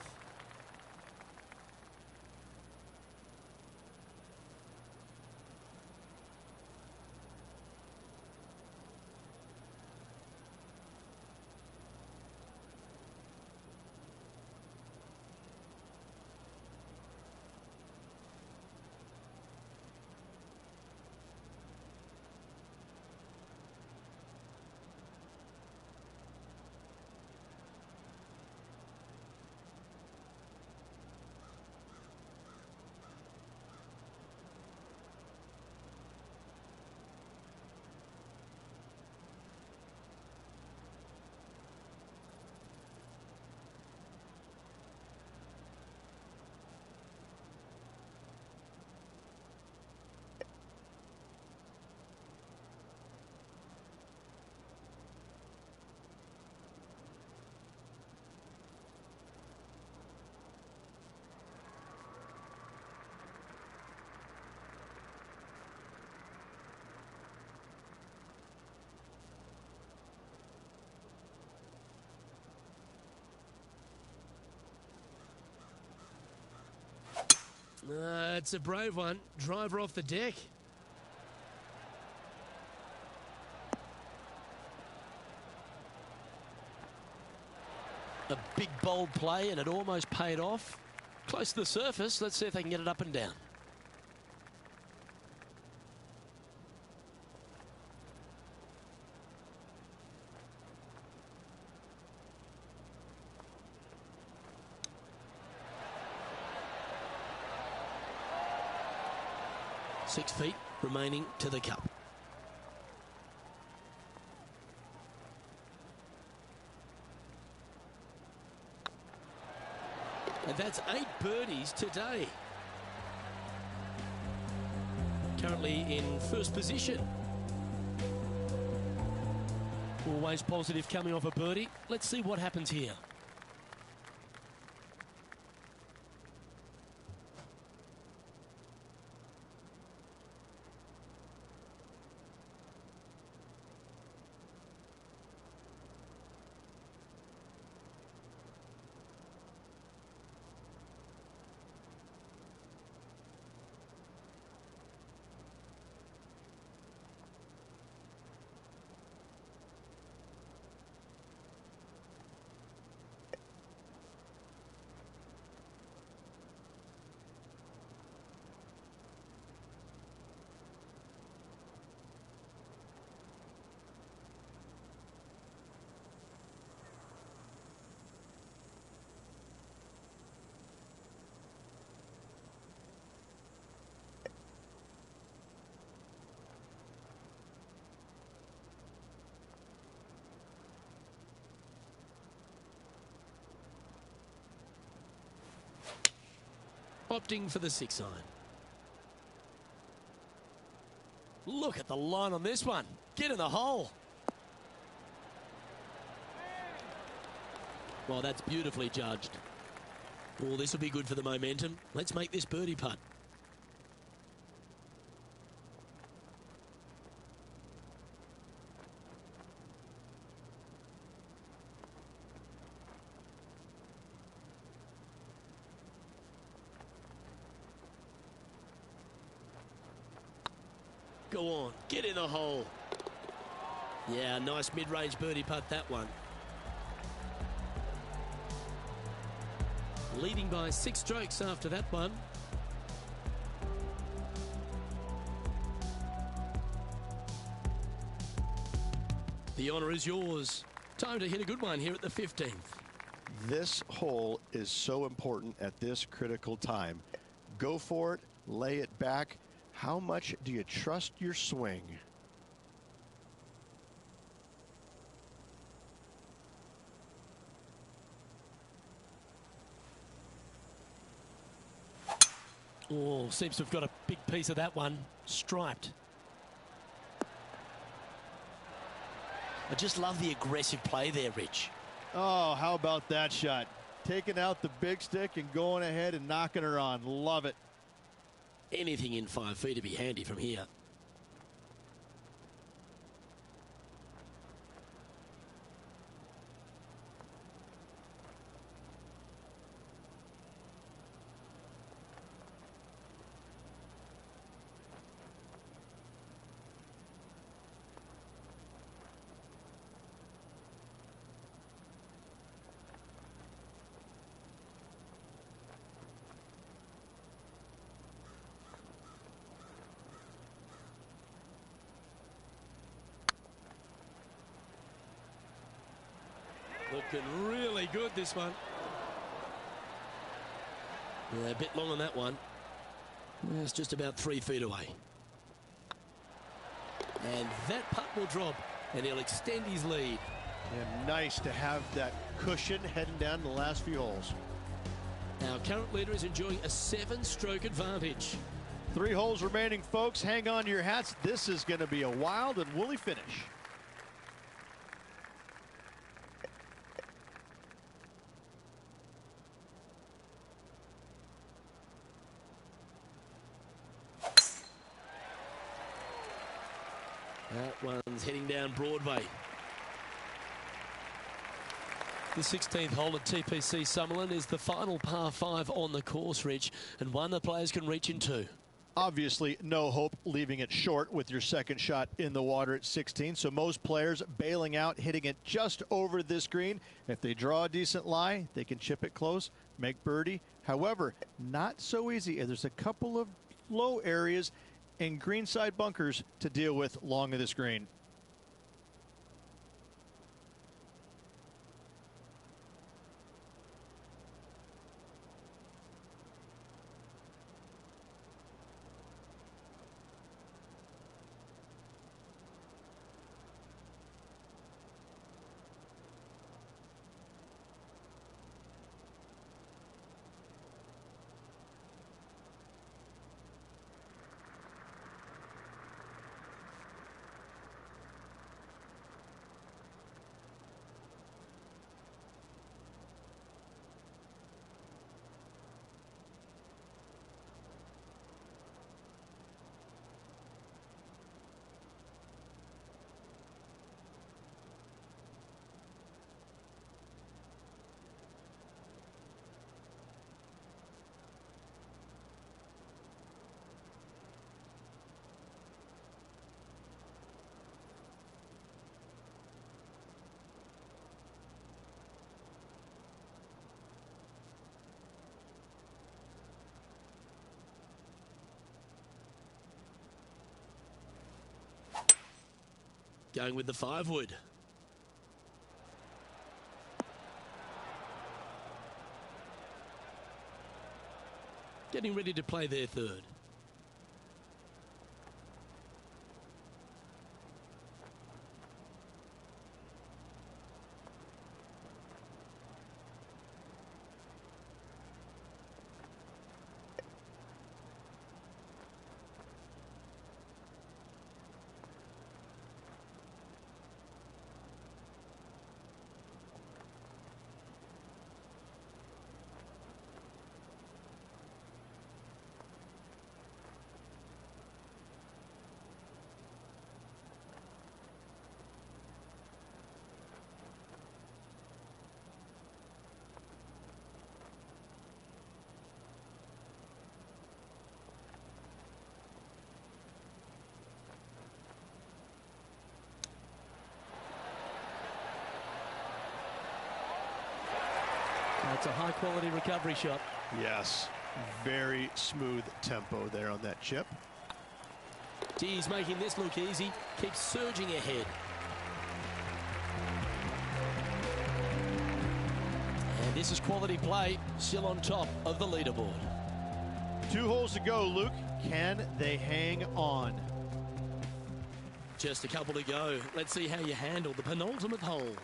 It's a brave one. Driver off the deck. A big, bold play, and it almost paid off. Close to the surface. Let's see if they can get it up and down. Six feet remaining to the cup. And that's 8 birdies today. Currently in first position. Always positive coming off a birdie. Let's see what happens here. Opting for the 6 iron. Look at the line on this one. Get in the hole. Well, that's beautifully judged. Oh, this will be good for the momentum. Let's make this birdie putt. Go on, get in the hole. Yeah, nice mid-range birdie putt, that one. Leading by 6 strokes after that one. The honour is yours. Time to hit a good one here at the 15th. This hole is so important at this critical time. Go for it, lay it back. How much do you trust your swing? Oh, seems to have got a big piece of that one. Striped. I just love the aggressive play there, Rich. Oh, how about that shot? Taking out the big stick and going ahead and knocking her on. Love it. Anything in 5 feet to be handy from here. Looking really good, this one. Yeah, a bit long on that one. It's just about 3 feet away. And that putt will drop, and he'll extend his lead. And nice to have that cushion heading down the last few holes. Our current leader is enjoying a 7-stroke advantage. 3 holes remaining, folks. Hang on to your hats. This is going to be a wild and woolly finish. That one's heading down Broadway. The 16th hole at TPC Summerlin is the final par 5 on the course, Rich, and one the players can reach into. Obviously, no hope leaving it short with your second shot in the water at 16. So most players bailing out, hitting it just over this green. If they draw a decent lie, they can chip it close, make birdie. However, not so easy. There's a couple of low areas and greenside bunkers to deal with long of this green. Going with the 5-wood. Getting ready to play their third. That's a high-quality recovery shot. Yes, very smooth tempo there on that chip. He's making this look easy. Keeps surging ahead. And this is quality play, still on top of the leaderboard. 2 holes to go, Luke. Can they hang on? Just a couple to go. Let's see how you handle the penultimate hole.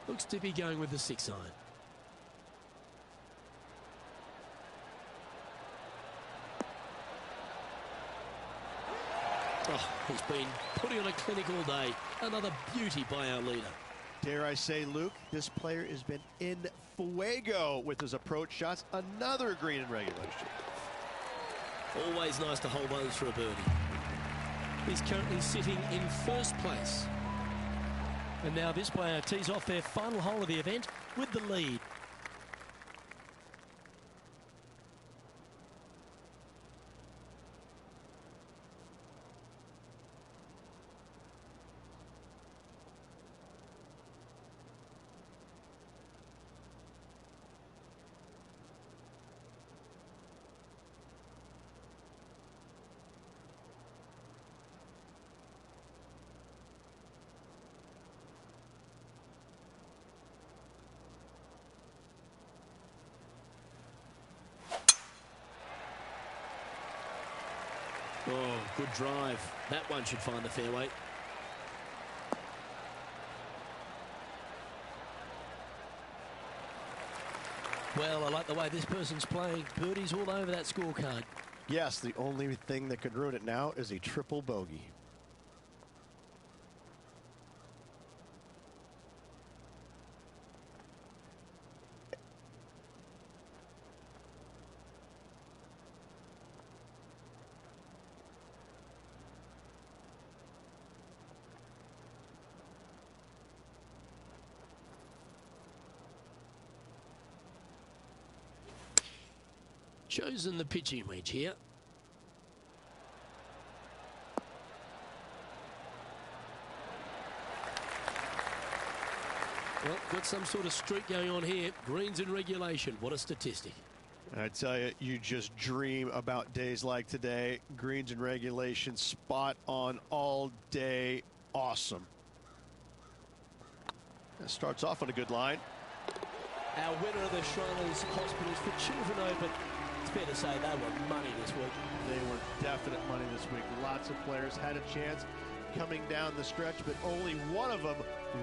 Looks to be going with the 6-iron. Oh, he's been putting on a clinic all day. Another beauty by our leader. Dare I say, Luke, this player has been in fuego with his approach shots. Another green in regulation. Always nice to hold those for a birdie. He's currently sitting in first place. And now this player tees off their final hole of the event with the lead. Oh, good drive. That one should find the fairway. Well, I like the way this person's playing. Birdies all over that scorecard. Yes, the only thing that could ruin it now is a triple bogey. chosen the pitching wedge here. Well, got some sort of streak going on here. Greens in regulation. What a statistic. I tell you, you just dream about days like today. Greens in regulation, spot on all day. Awesome. That starts off on a good line. Our winner of the Shriners Hospitals for Children Open. It's fair to say they were money this week. They were definite money this week. Lots of players had a chance coming down the stretch, but only one of them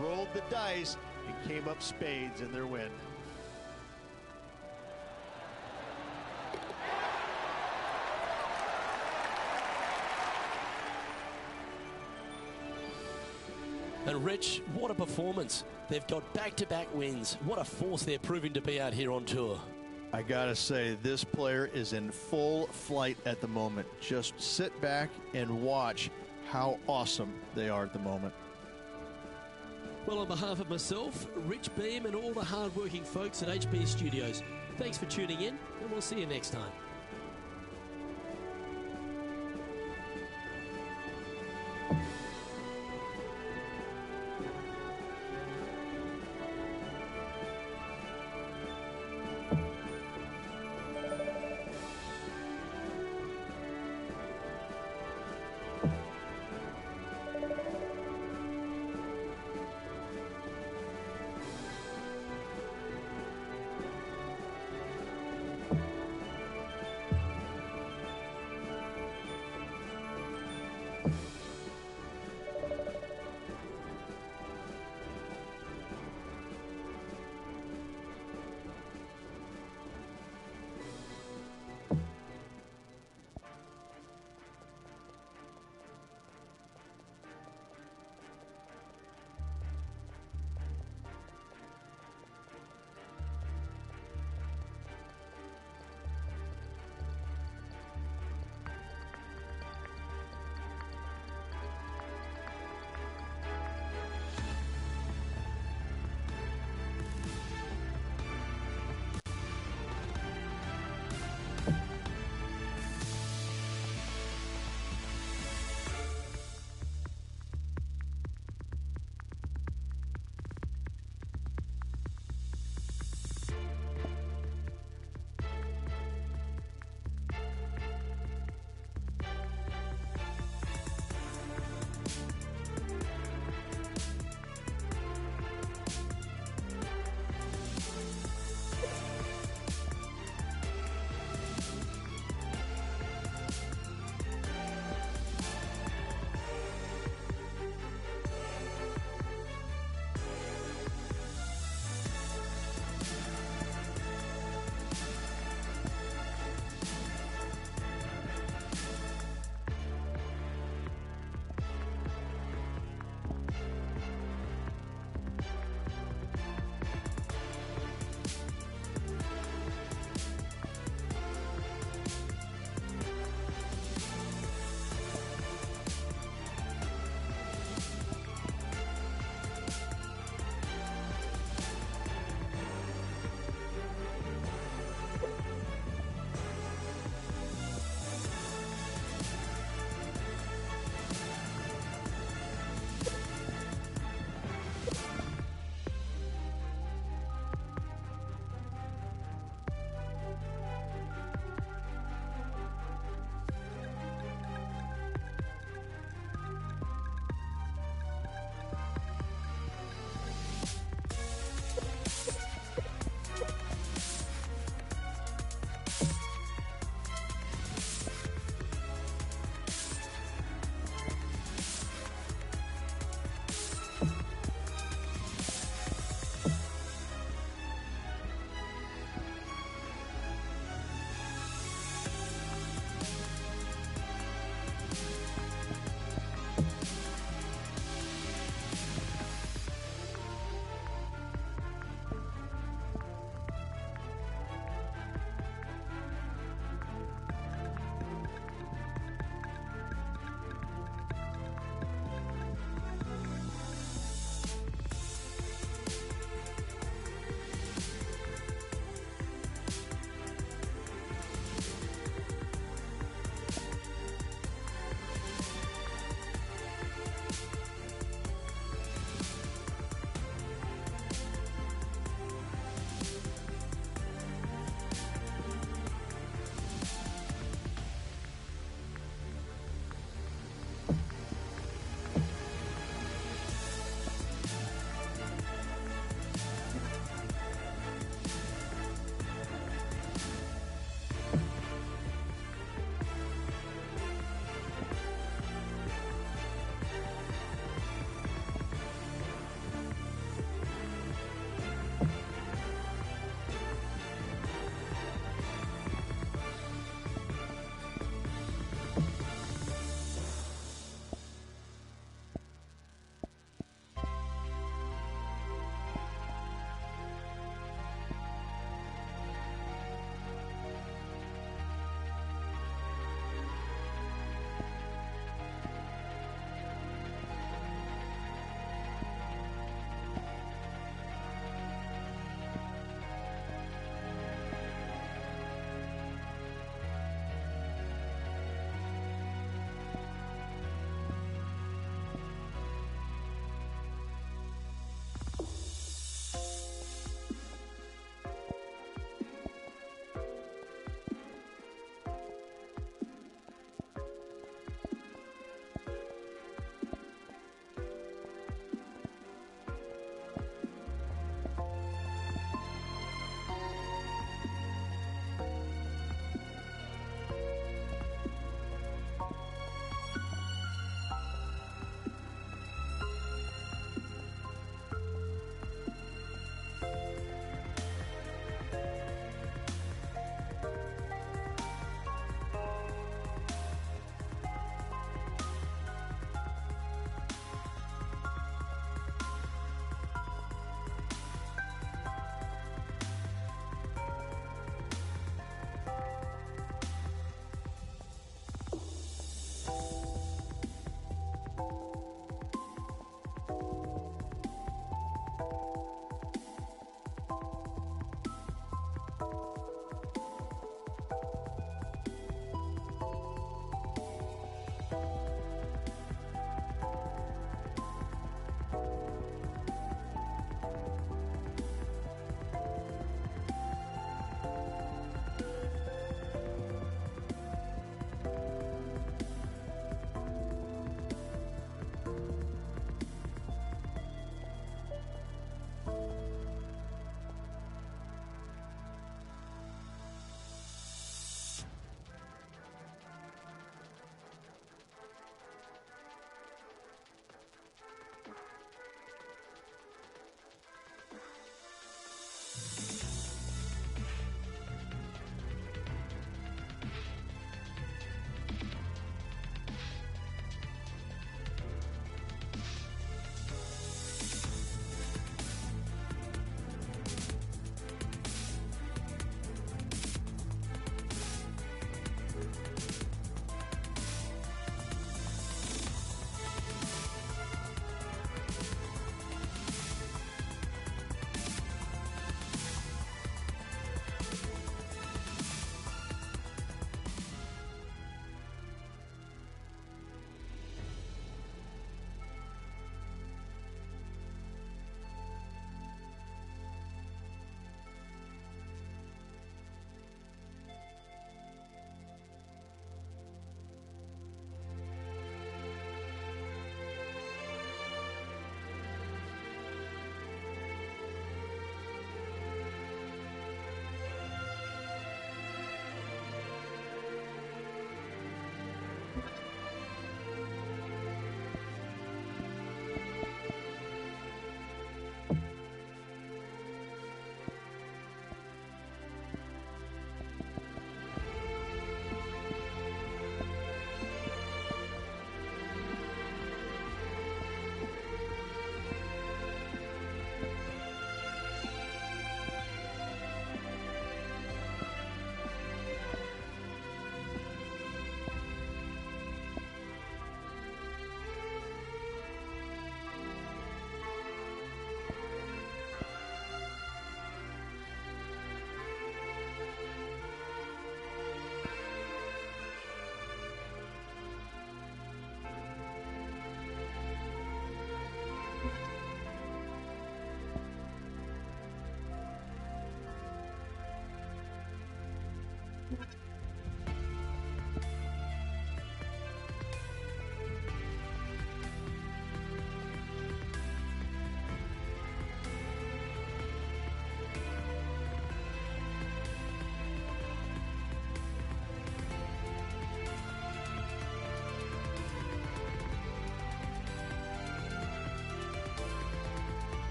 rolled the dice and came up spades in their win. And Rich, what a performance. They've got back-to-back wins. What a force they're proving to be out here on tour. I gotta say, this player is in full flight at the moment. Just sit back and watch how awesome they are at the moment. Well, on behalf of myself, Rich Beam, and all the hard-working folks at HP Studios, thanks for tuning in, and we'll see you next time.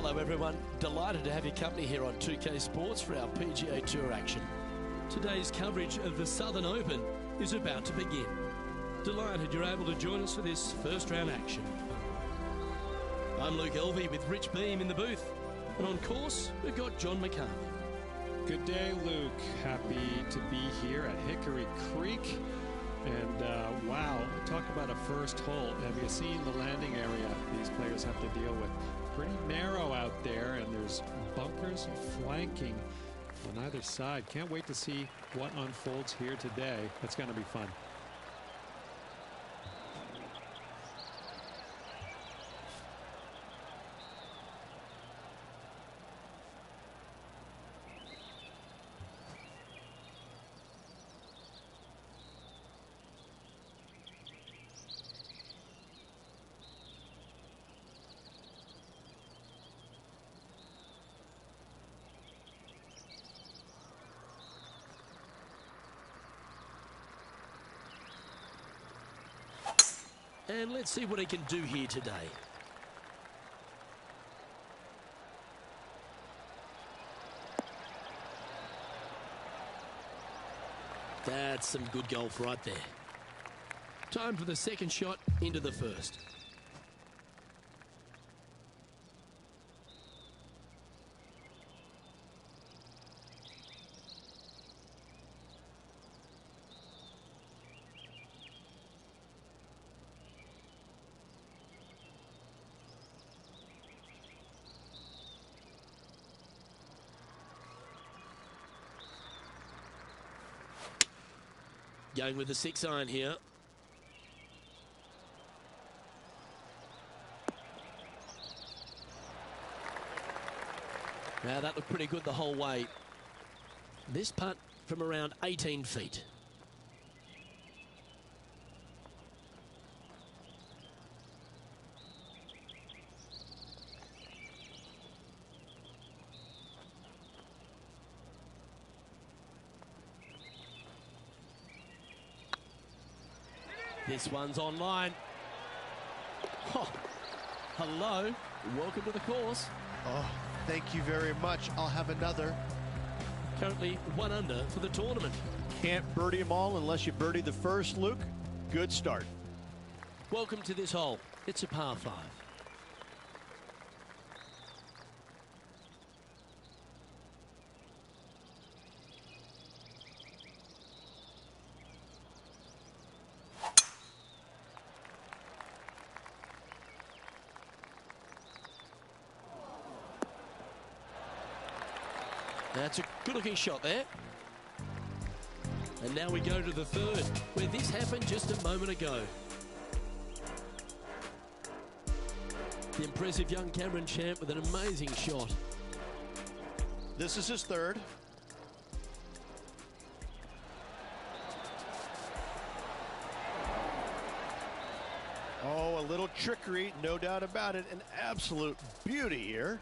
Hello everyone, delighted to have your company here on 2K Sports for our PGA Tour action. Today's coverage of the Southern Open is about to begin. Delighted you're able to join us for this first round action. I'm Luke Elvey with Rich Beam in the booth, and on course we've got John McCarthy. Good day, Luke. Happy to be here at Hickory Creek. And wow, talk about a first hole. Have you seen the landing area these players have to deal with? Pretty narrow out there, and there's bunkers flanking on either side. Can't wait to see what unfolds here today. It's going to be fun. And let's see what he can do here today. That's some good golf right there. Time for the second shot into the first. Going with the 6-iron here. Now that looked pretty good the whole way. This putt from around 18 feet. This one's online. Oh, hello, welcome to the course. Oh, thank you very much. I'll have another. Currently 1 under for the tournament. Can't birdie them all unless you birdie the first, Luke. Good start. Welcome to this hole. It's a par 5. That's a good-looking shot there. And now we go to the third, where this happened just a moment ago. The impressive young Cameron Champ with an amazing shot. This is his third. Oh, a little trickery, no doubt about it. An absolute beauty here.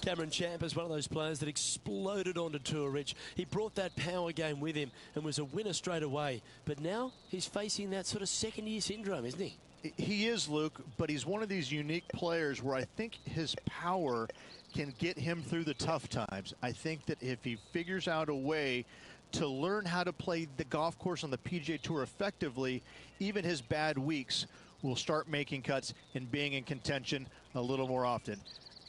Cameron Champ is one of those players that exploded onto tour, Rich. He brought that power game with him and was a winner straight away. But now he's facing that sort of second-year syndrome, isn't he? He is, Luke, but he's one of these unique players where I think his power can get him through the tough times. I think that if he figures out a way to learn how to play the golf course on the PGA Tour effectively, even his bad weeks will start making cuts and being in contention a little more often.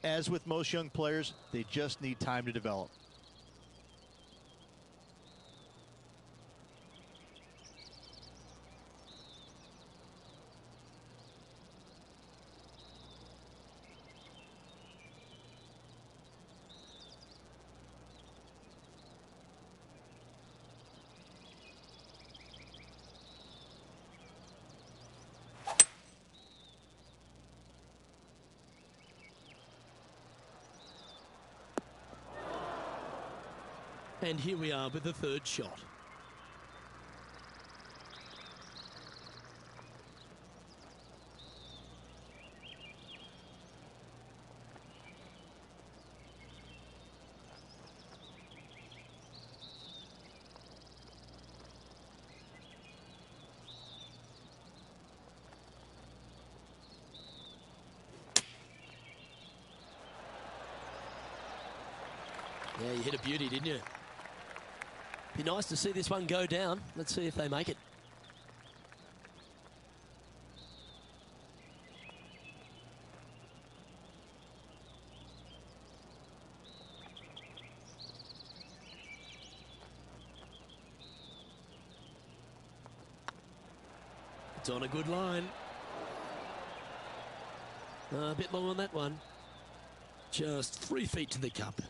As with most young players, they just need time to develop. And here we are with the third shot. Yeah, you hit a beauty, didn't you? Be nice to see this one go down. Let's see if they make it. It's on a good line. A bit long on that one. Just 3 feet to the cup.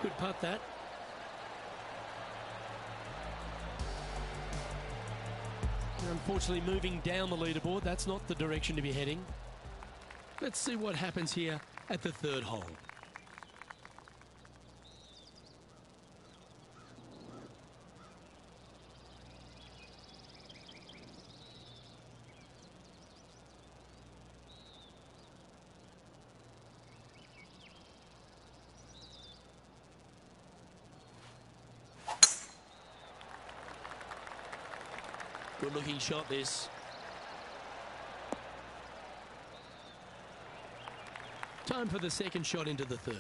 Good putt, that. Unfortunately, moving down the leaderboard, that's not the direction to be heading. Let's see what happens here at the 3rd hole. Good looking shot, this. Time for the second shot into the 3rd.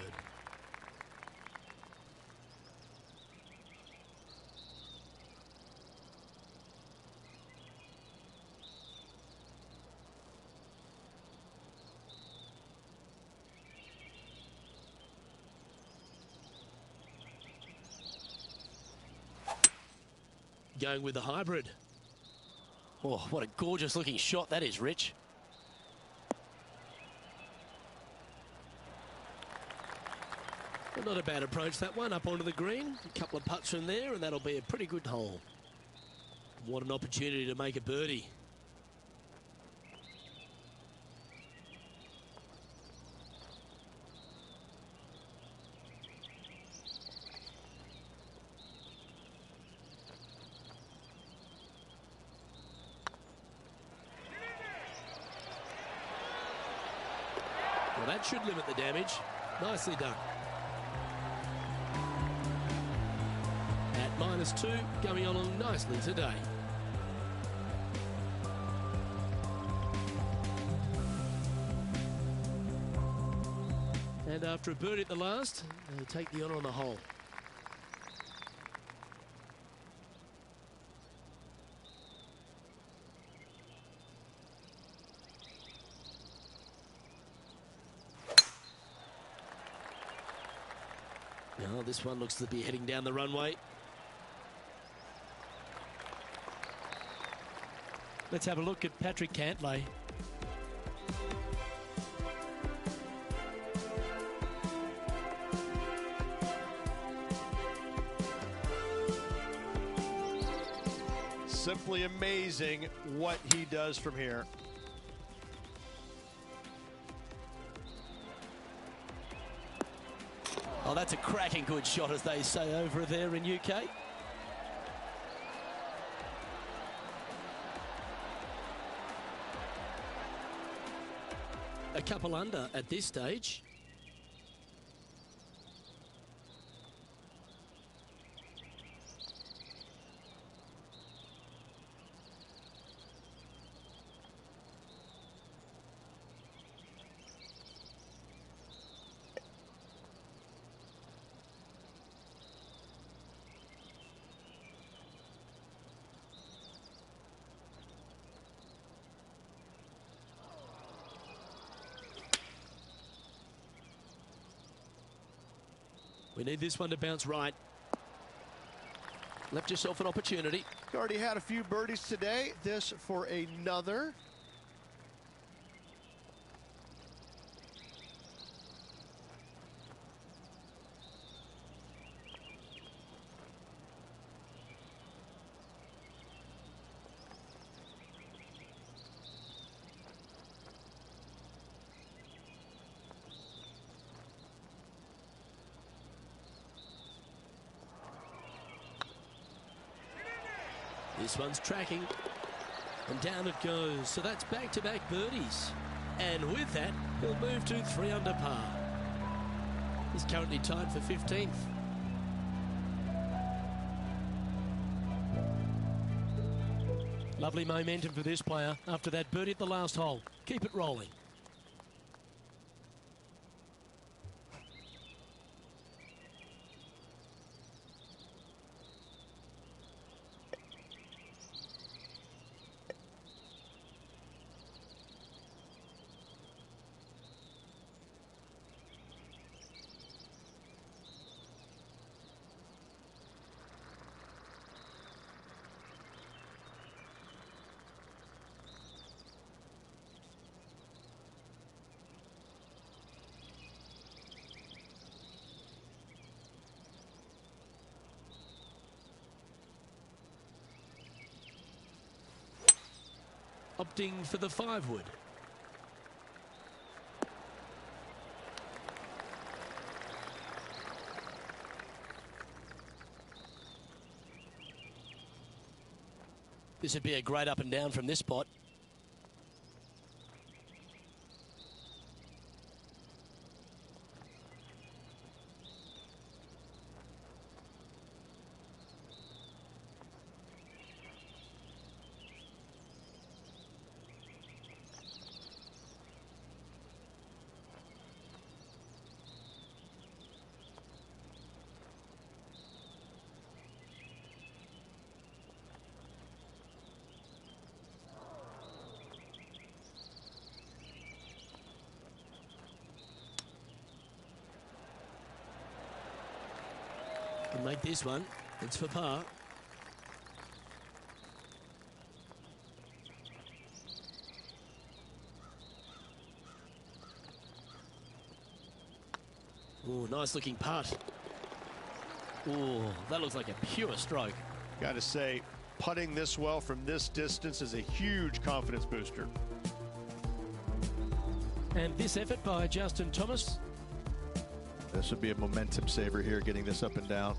Going with the hybrid. Oh, what a gorgeous looking shot that is, Rich. Well, not a bad approach, that one, up onto the green. A couple of putts from there, and that'll be a pretty good hole. What an opportunity to make a birdie. Well, that should limit the damage. Nicely done. At -2, going along nicely today. And after a birdie at the last, they take the honour on the hole. Now this one looks to be heading down the runway. Let's have a look at Patrick Cantlay. Simply amazing what he does from here. Oh, that's a cracking good shot, as they say over there in UK. A couple under at this stage. We need this one to bounce right. Left yourself an opportunity. You already had a few birdies today. This for another. This one's tracking, and down it goes. So that's back-to-back birdies. And with that, he'll move to 3 under par. He's currently tied for 15th. Lovely momentum for this player after that birdie at the last hole. Keep it rolling. opting for the 5-wood. This would be a great up and down from this spot. Can make this one. It's for par. Oh, nice looking putt. Oh, that looks like a pure stroke. Got to say, putting this well from this distance is a huge confidence booster. And this effort by Justin Thomas. This would be a momentum saver here, getting this up and down.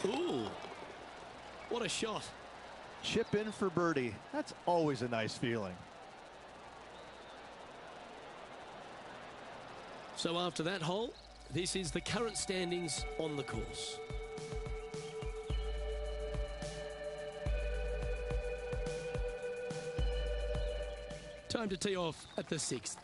Ooh, what a shot. Chip in for birdie. That's always a nice feeling. So after that hole, this is the current standings on the course. Time to tee off at the 6th.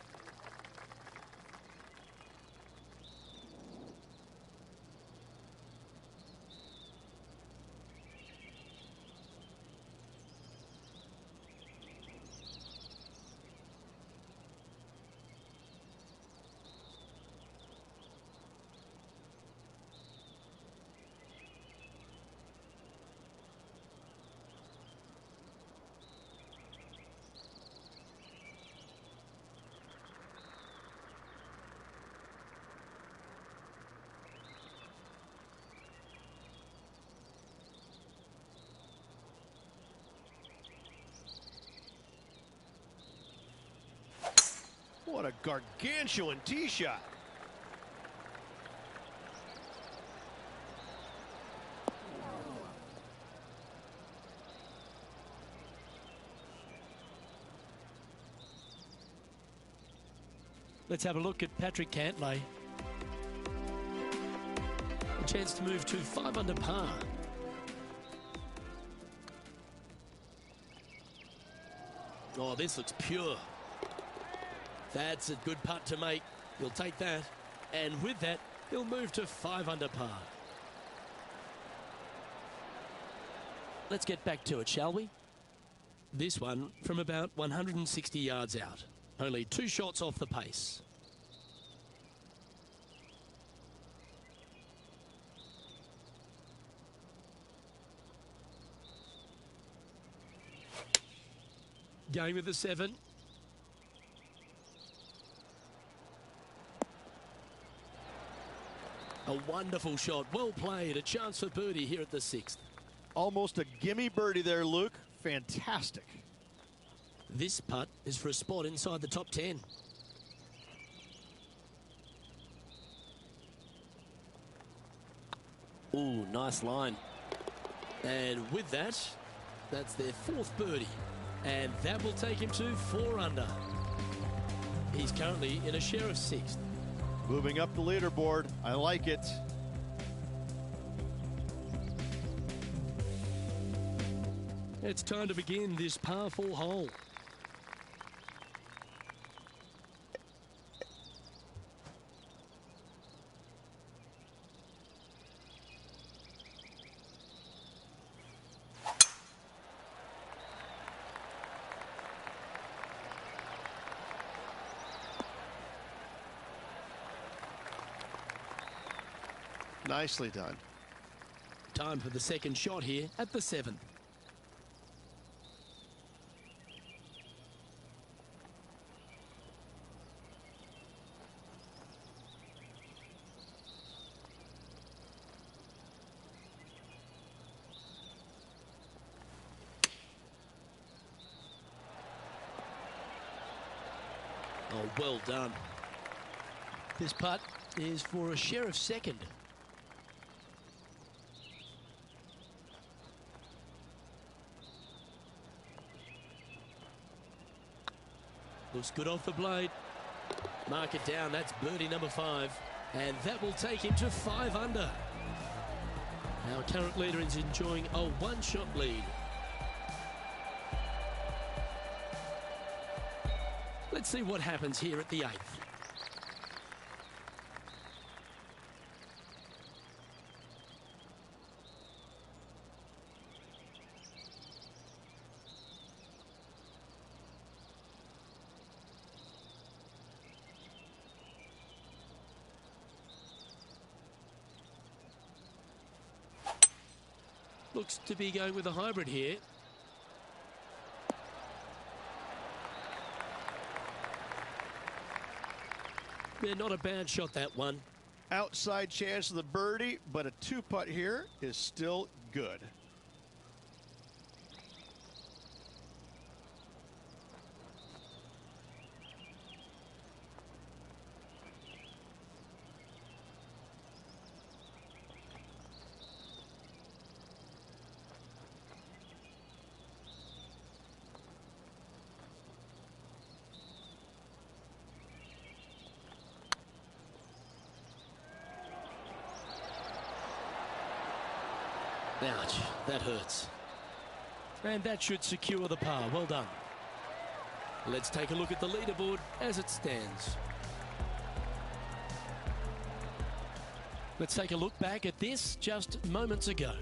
What a gargantuan tee shot. Let's have a look at Patrick Cantlay. A chance to move to 5 under par. Oh, this looks pure. That's a good putt to make. He'll take that. And with that, he'll move to 5 under par. Let's get back to it, shall we? This one from about 160 yards out. Only 2 shots off the pace. Going with the 7. A wonderful shot. Well played. A chance for birdie here at the 6th. Almost a gimme birdie there, Luke. Fantastic. This putt is for a spot inside the top 10. Ooh, nice line. And with that, that's their 4th birdie. And that will take him to 4 under. He's currently in a share of 6th. Moving up the leaderboard. I like it. It's time to begin this par 4 hole. Nicely done. Time for the second shot here at the 7th. well done. This putt is for a share of second. Looks good off the blade. Mark it down. That's birdie number 5. And that will take him to 5 under. Our current leader is enjoying a one-shot lead. Let's see what happens here at the 8th. Looks to be going with a hybrid here. Yeah, not a bad shot, that one. Outside chance of the birdie, but a 2-putt here is still good. Ouch, that hurts. And that should secure the par. Well done. Let's take a look at the leaderboard as it stands. Let's take a look back at this just moments ago.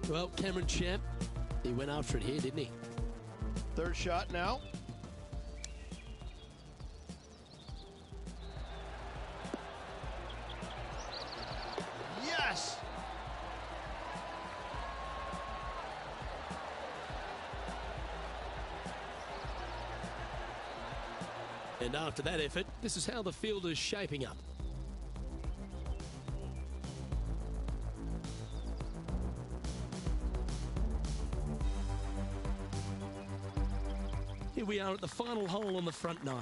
Well, Cameron Champ, he went after it here, didn't he? Third shot now. Yes! And after that effort, this is how the field is shaping up. Here we are at the final hole on the front 9.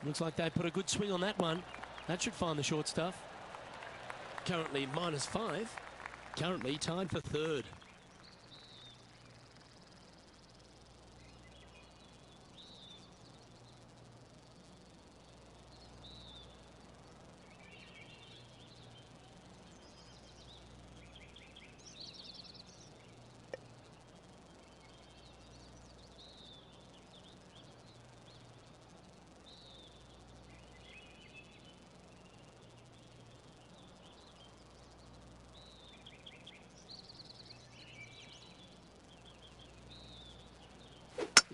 Looks like they put a good swing on that one. That should find the short stuff. Currently -5. Currently tied for 3rd.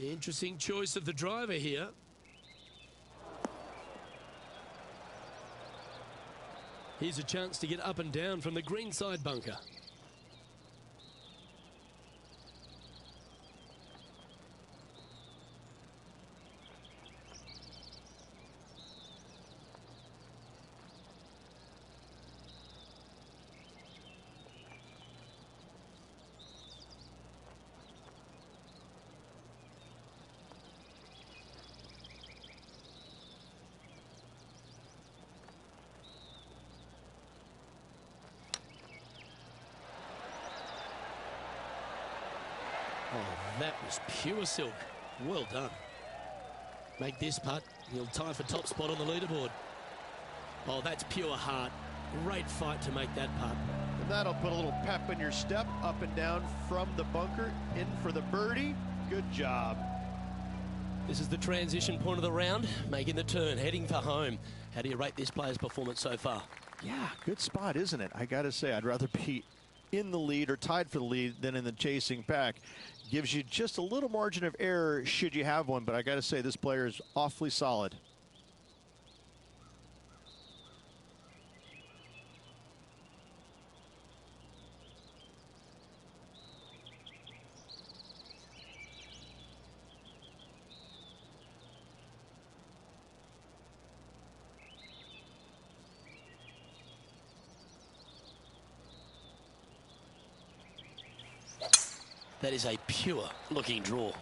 Interesting choice of the driver here. Here's a chance to get up and down from the greenside bunker. Oh, that was pure silk. Well done. Make this putt. He'll tie for top spot on the leaderboard. Oh, that's pure heart. Great fight to make that putt. And that'll put a little pep in your step, up and down from the bunker, in for the birdie. Good job. This is the transition point of the round, making the turn, heading for home. How do you rate this player's performance so far? Yeah, good spot, isn't it? I got to say, I'd rather be in the lead or tied for the lead than in the chasing pack. Gives you just a little margin of error should you have one, but I got to say this player is awfully solid. That is a pure looking draw.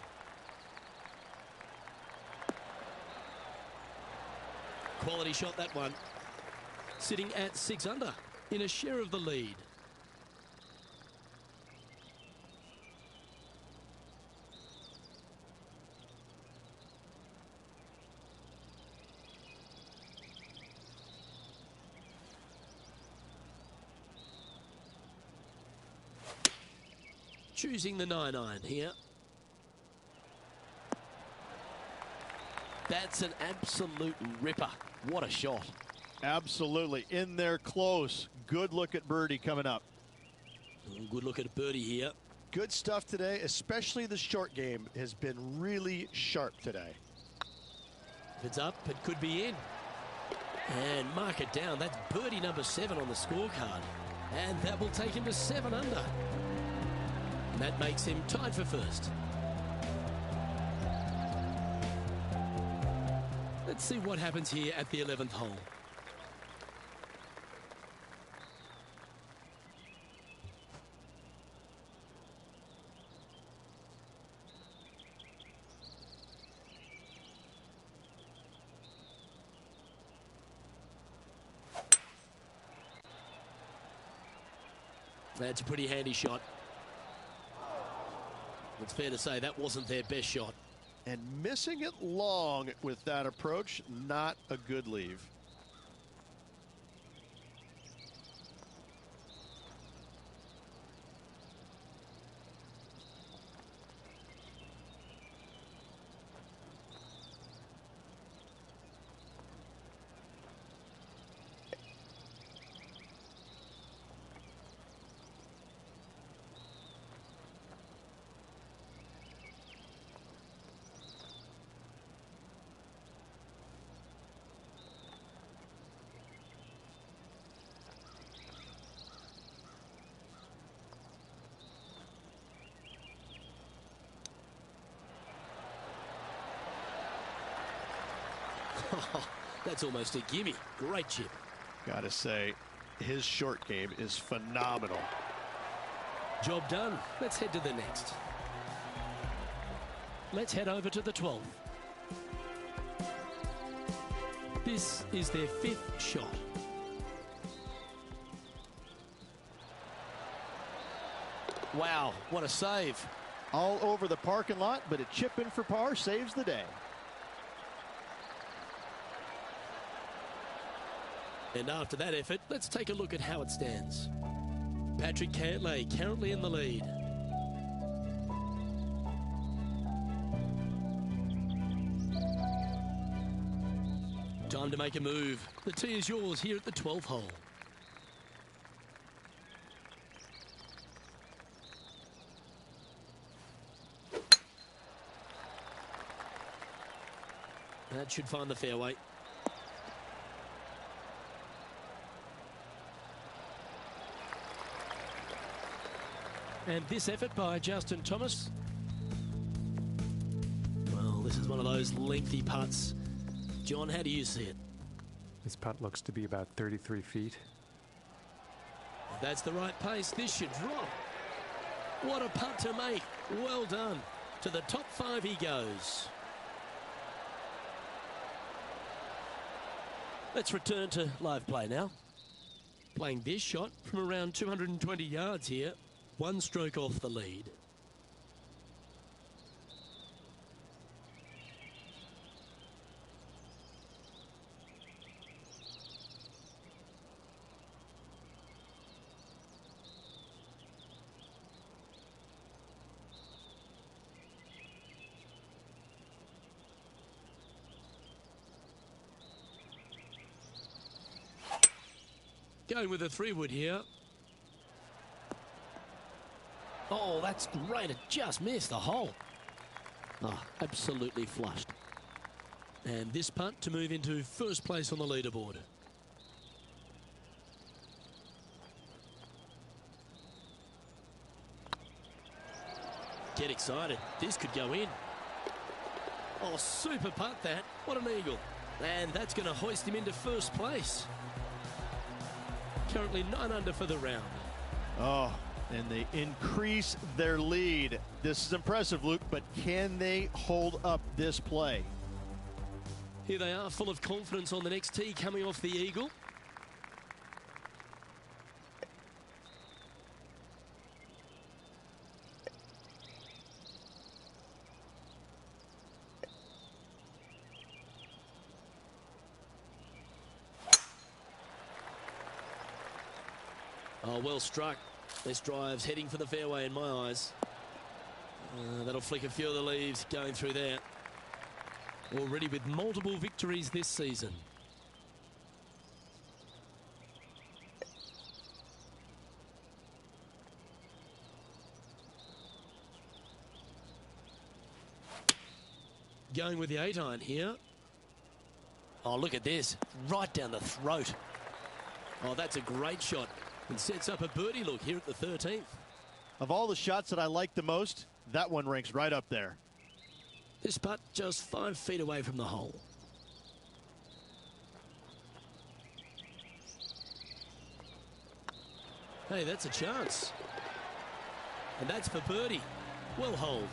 Quality shot, that one. Sitting at 6 under in a share of the lead. Choosing the 9-iron here. That's an absolute ripper. What a shot. Absolutely. In there close. Good look at birdie coming up. Good look at birdie here. Good stuff today, especially the short game has been really sharp today. If it's up, it could be in. And mark it down. That's birdie number 7 on the scorecard. And that will take him to 7 under. And that makes him tied for first. Let's see what happens here at the 11th hole. That's a pretty handy shot. It's fair to say that wasn't their best shot. And missing it long with that approach, not a good leave. That's almost a gimme. Great chip. Gotta say, his short game is phenomenal. Job done. Let's head to the next. Let's head over to the 12th. This is their 5th shot. Wow, what a save. All over the parking lot, but a chip in for par saves the day. And after that effort, let's take a look at how it stands. Patrick Cantlay currently in the lead. Time to make a move. The tee is yours here at the 12th hole. That should find the fairway. And this effort by Justin Thomas. Well, this is one of those lengthy putts. John, how do you see it? This putt looks to be about 33 feet. If that's the right pace, this should drop. What a putt to make. Well done. To the top 5 he goes. Let's return to live play now. Playing this shot from around 220 yards here. 1 stroke off the lead. Going with a 3-wood here. Oh, that's great. It just missed the hole. Oh, absolutely flushed. And this putt to move into first place on the leaderboard. Get excited. This could go in. Oh, super putt that. What an eagle. And that's going to hoist him into first place. Currently 9 under for the round. Oh, And they increase their lead. This is impressive, Luke, but can they hold up this play? Here they are, full of confidence on the next tee, coming off the eagle. Oh, well struck. This drive's heading for the fairway in my eyes. That'll flick a few of the leaves going through there. Already with multiple victories this season. Going with the 8-iron here. Oh, look at this. Right down the throat. Oh, that's a great shot. And sets up a birdie look here at the 13th. Of all the shots that I like the most, that one ranks right up there. This putt just 5 feet away from the hole. Hey, that's a chance. And that's for birdie. Well holed.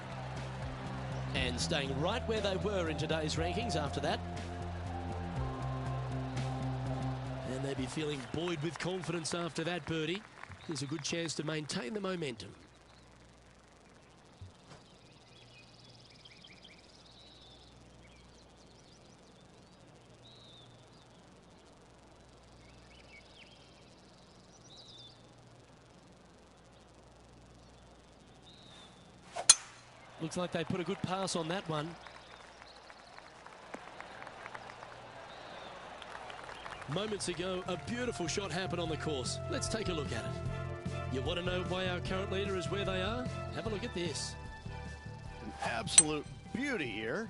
And staying right where they were in today's rankings after that. And they'd be feeling buoyed with confidence after that birdie. There's a good chance to maintain the momentum. Looks like they put a good pass on that one. Moments ago, a beautiful shot happened on the course. Let's take a look at it. You want to know why our current leader is where they are? Have a look at this. An absolute beauty here.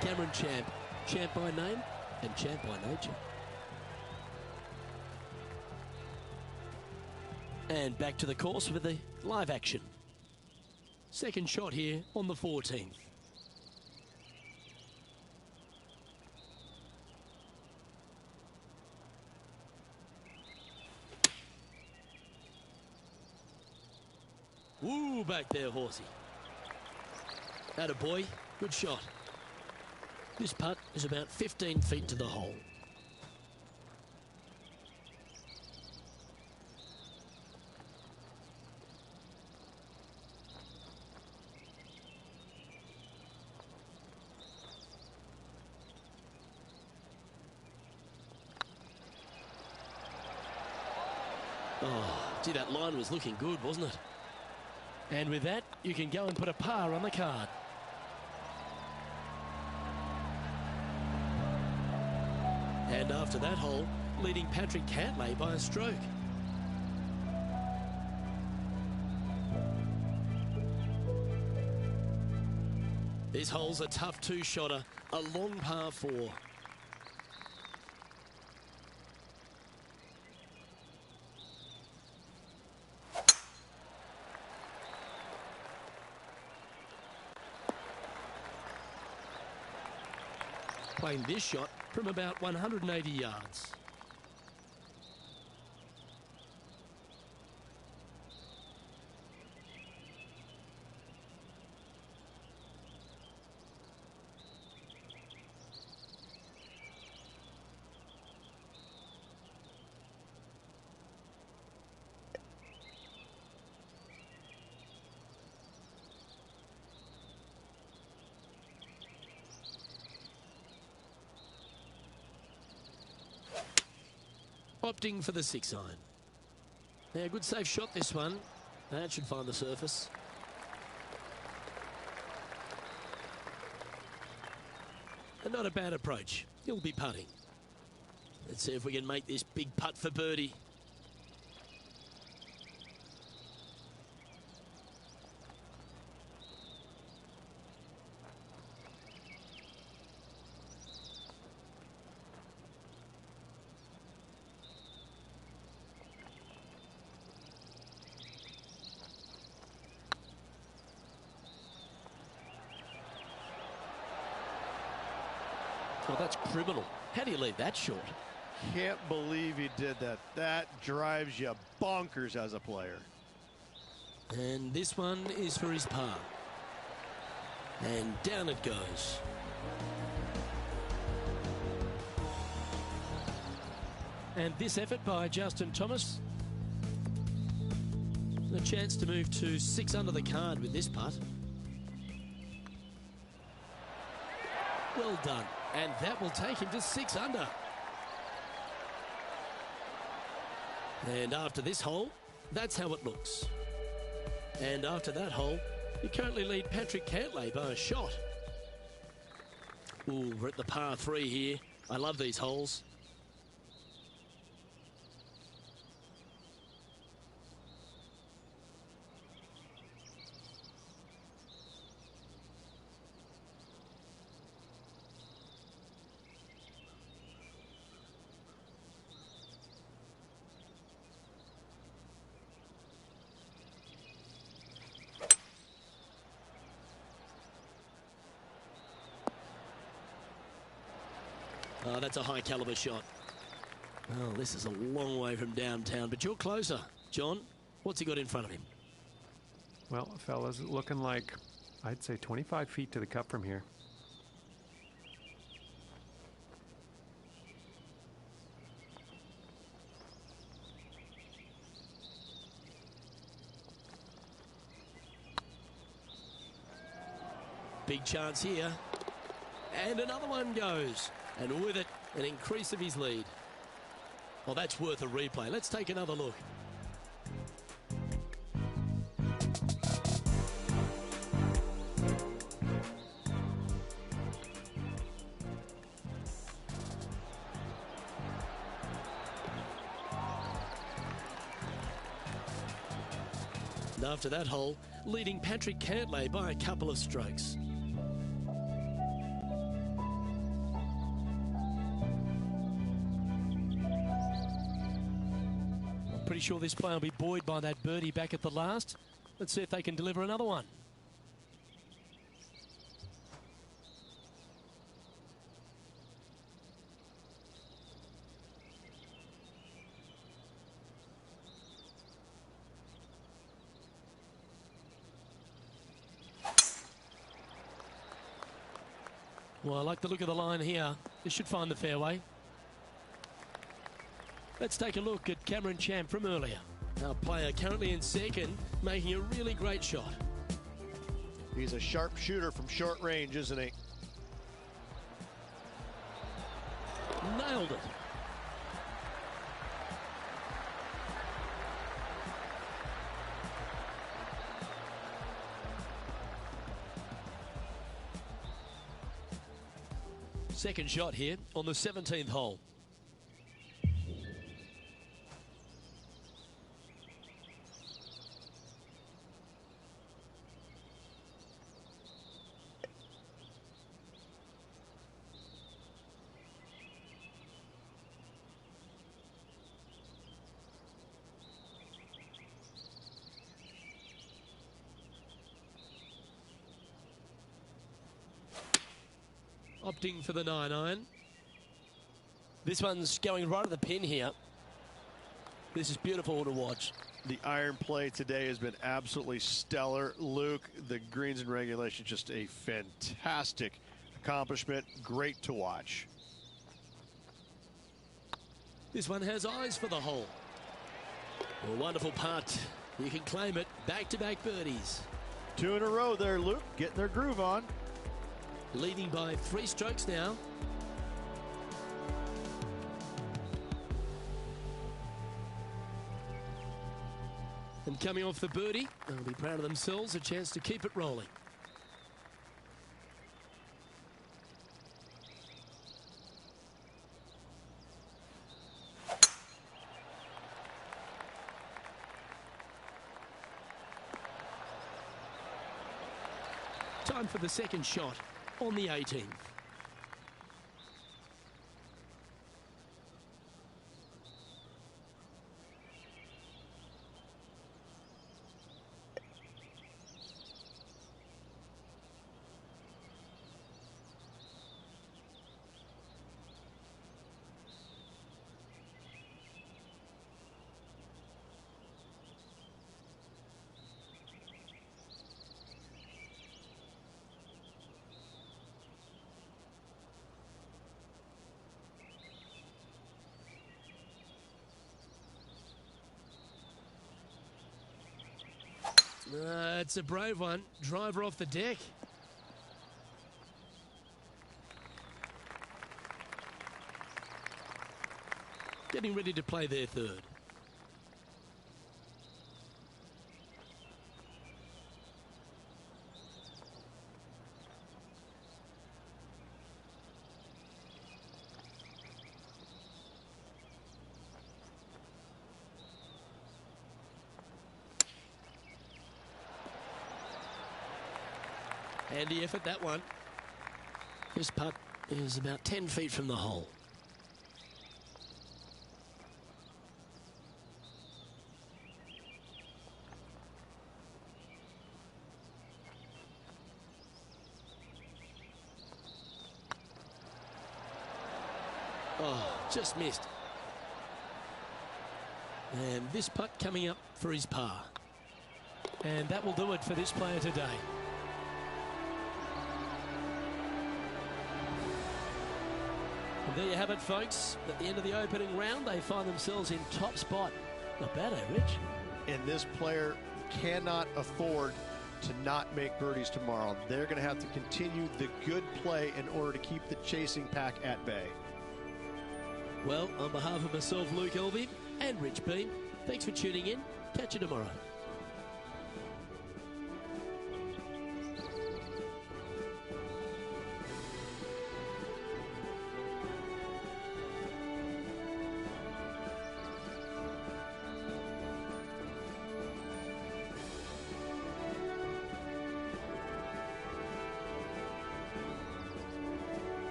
Cameron Champ. Champ by name and champ by nature. And back to the course with the live action. Second shot here on the 14th. Woo, back there, horsey. Attaboy, good shot. This putt is about 15 feet to the hole. Oh, gee, that line was looking good, wasn't it? And with that, you can go and put a par on the card. And after that hole, leading Patrick Cantlay by a stroke. This hole's a tough two-shotter, a long par 4. Playing this shot from about 180 yards. Opting for the 6-iron. Now, a good safe shot this one. That should find the surface. And not a bad approach. He'll be putting. Let's see if we can make this big putt for birdie. Oh, that's criminal. How do you leave that short? Can't believe he did that. That drives you bonkers as a player. And this one is for his par. And down it goes. And this effort by Justin Thomas. A chance to move to 6 under the card with this putt. Well done. And that will take him to 6 under. And after this hole, that's how it looks. And after that hole, you currently lead Patrick Cantlay by a shot. Ooh, we're at the par 3 here. I love these holes. Oh, that's a high caliber shot. Oh, this is a long way from downtown, but you're closer. John, what's he got in front of him? Well, fellas, looking like, I'd say 25 feet to the cup from here. Big chance here. And another one goes. And with it, an increase of his lead. Well, that's worth a replay. Let's take another look. And after that hole, leading Patrick Cantlay by a couple of strokes. Pretty sure this player will be buoyed by that birdie back at the last. Let's see if they can deliver another one. Well, I like the look of the line here. This should find the fairway. Let's take a look at Cameron Champ from earlier. Our player currently in second, making a really great shot. He's a sharp shooter from short range, isn't he? Nailed it. Second shot here on the 17th hole. Opting for the 9-iron. This one's going right at the pin here. This is beautiful to watch. The iron play today has been absolutely stellar. Luke, the greens and regulation, just a fantastic accomplishment. Great to watch. This one has eyes for the hole. A wonderful putt. You can claim it. Back-to-back birdies. 2 in a row there, Luke. Getting their groove on. Leading by 3 strokes now. And coming off the birdie, they'll be proud of themselves. A chance to keep it rolling. Time for the second shot on the 18th. It's a brave one. Driver off the deck. Getting ready to play their third. Handy effort, that one. This putt is about 10 feet from the hole. Oh, just missed. And this putt coming up for his par. And that will do it for this player today. And there you have it, folks. At the end of the opening round, they find themselves in top spot. Not bad, eh, Rich? And this player cannot afford to not make birdies tomorrow. They're going to have to continue the good play in order to keep the chasing pack at bay. Well, on behalf of myself, Luke Elvey, and Rich B, thanks for tuning in. Catch you tomorrow.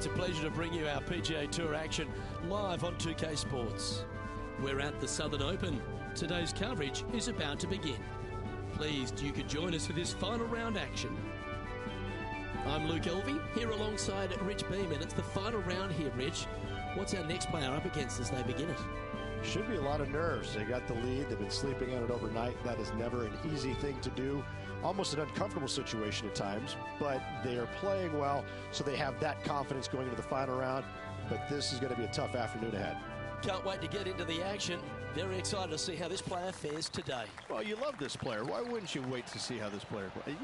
It's a pleasure to bring you our PGA Tour action live on 2K Sports. We're at the Southern Open. Today's coverage is about to begin. Pleased you could join us for this final round action. I'm Luke Elvey, here alongside Rich Beeman. It's the final round here, Rich. What's our next player up against as they begin it? Should be a lot of nerves. They got the lead. They've been sleeping on it overnight. That is never an easy thing to do. Almost an uncomfortable situation at times, but they are playing well, so they have that confidence going into the final round. But this is going to be a tough afternoon ahead. Can't wait to get into the action. Very excited to see how this player fares today. Well, you love this player. Why wouldn't you wait to see how this player plays?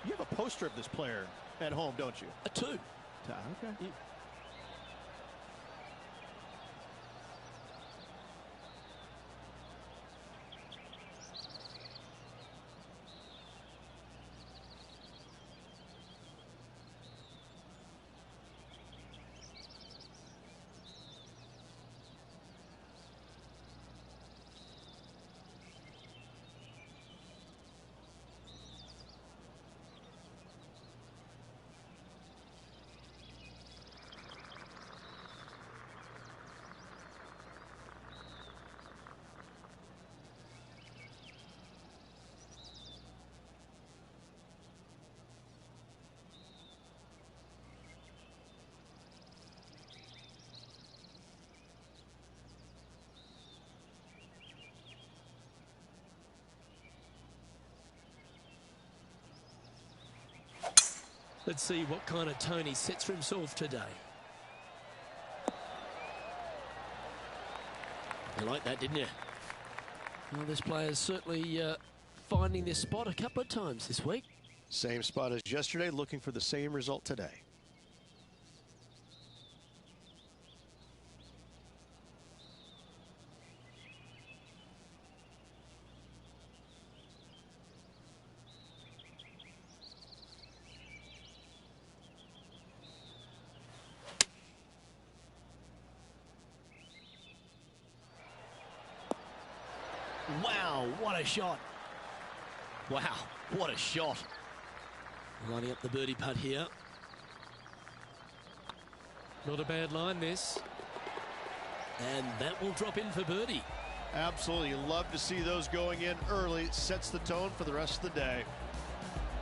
You have a poster of this player at home, don't you? A 2. Okay. Let's see what kind of tone he sets for himself today. You like that, didn't you? Well, this player's certainly finding this spot a couple of times this week. Same spot as yesterday, looking for the same result today. Wow, what a shot. Wow, what a shot. Lining up the birdie putt here. Not a bad line, this. And that will drop in for birdie. Absolutely. You love to see those going in early. It sets the tone for the rest of the day.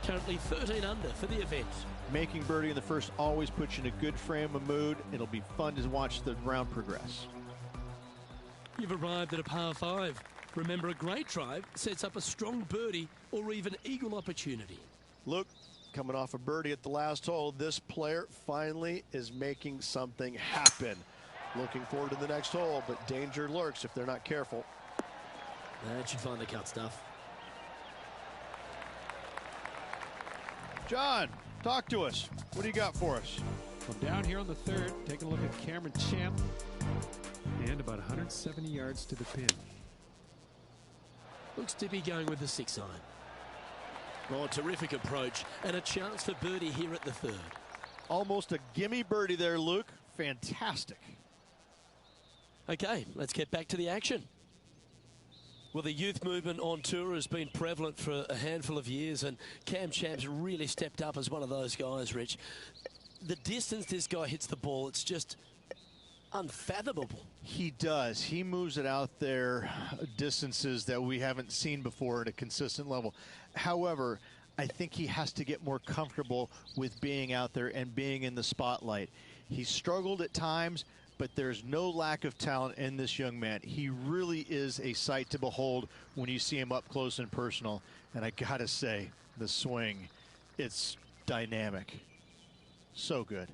Currently 13 under for the event. Making birdie in the first always puts you in a good frame of mood. It'll be fun to watch the round progress. You've arrived at a par 5. Remember, a great drive sets up a strong birdie or even eagle opportunity. Look, coming off a birdie at the last hole, this player finally is making something happen. Looking forward to the next hole, but danger lurks if they're not careful. That should find the cut stuff. John, talk to us. What do you got for us? Well, down here on the third, taking a look at Cameron Champ, and about 170 yards to the pin. Looks to be going with the 6 iron. Oh, terrific approach and a chance for birdie here at the third. Almost a gimme birdie there, Luke. Fantastic. Okay, let's get back to the action. Well, the youth movement on tour has been prevalent for a handful of years, and Cam Champ's really stepped up as one of those guys, Rich. The distance this guy hits the ball, it's just unfathomable. He does. He moves it out there distances that we haven't seen before at a consistent level. However, I think he has to get more comfortable with being out there and being in the spotlight. He struggled at times, but there's no lack of talent in this young man. He really is a sight to behold when you see him up close and personal. And I gotta say, the swing, it's dynamic. So good.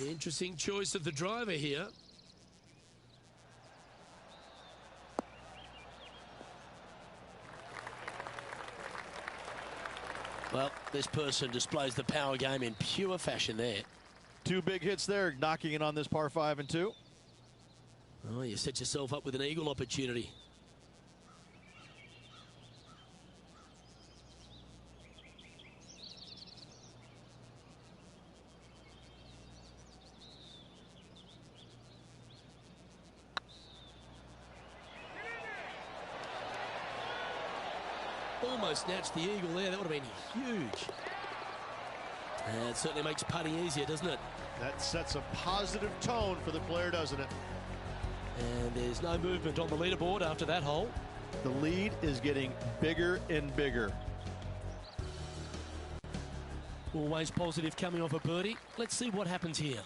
Interesting choice of the driver here. Well, this person displays the power game in pure fashion there. 2 big hits there, knocking it on this par 5 and 2. Oh, you set yourself up with an eagle opportunity. almost snatched the eagle there. That would have been huge. And it certainly makes putting easier, doesn't it? That sets a positive tone for the player, doesn't it? And there's no movement on the leaderboard after that hole. The lead is getting bigger and bigger. Always positive coming off a birdie. Let's see what happens here.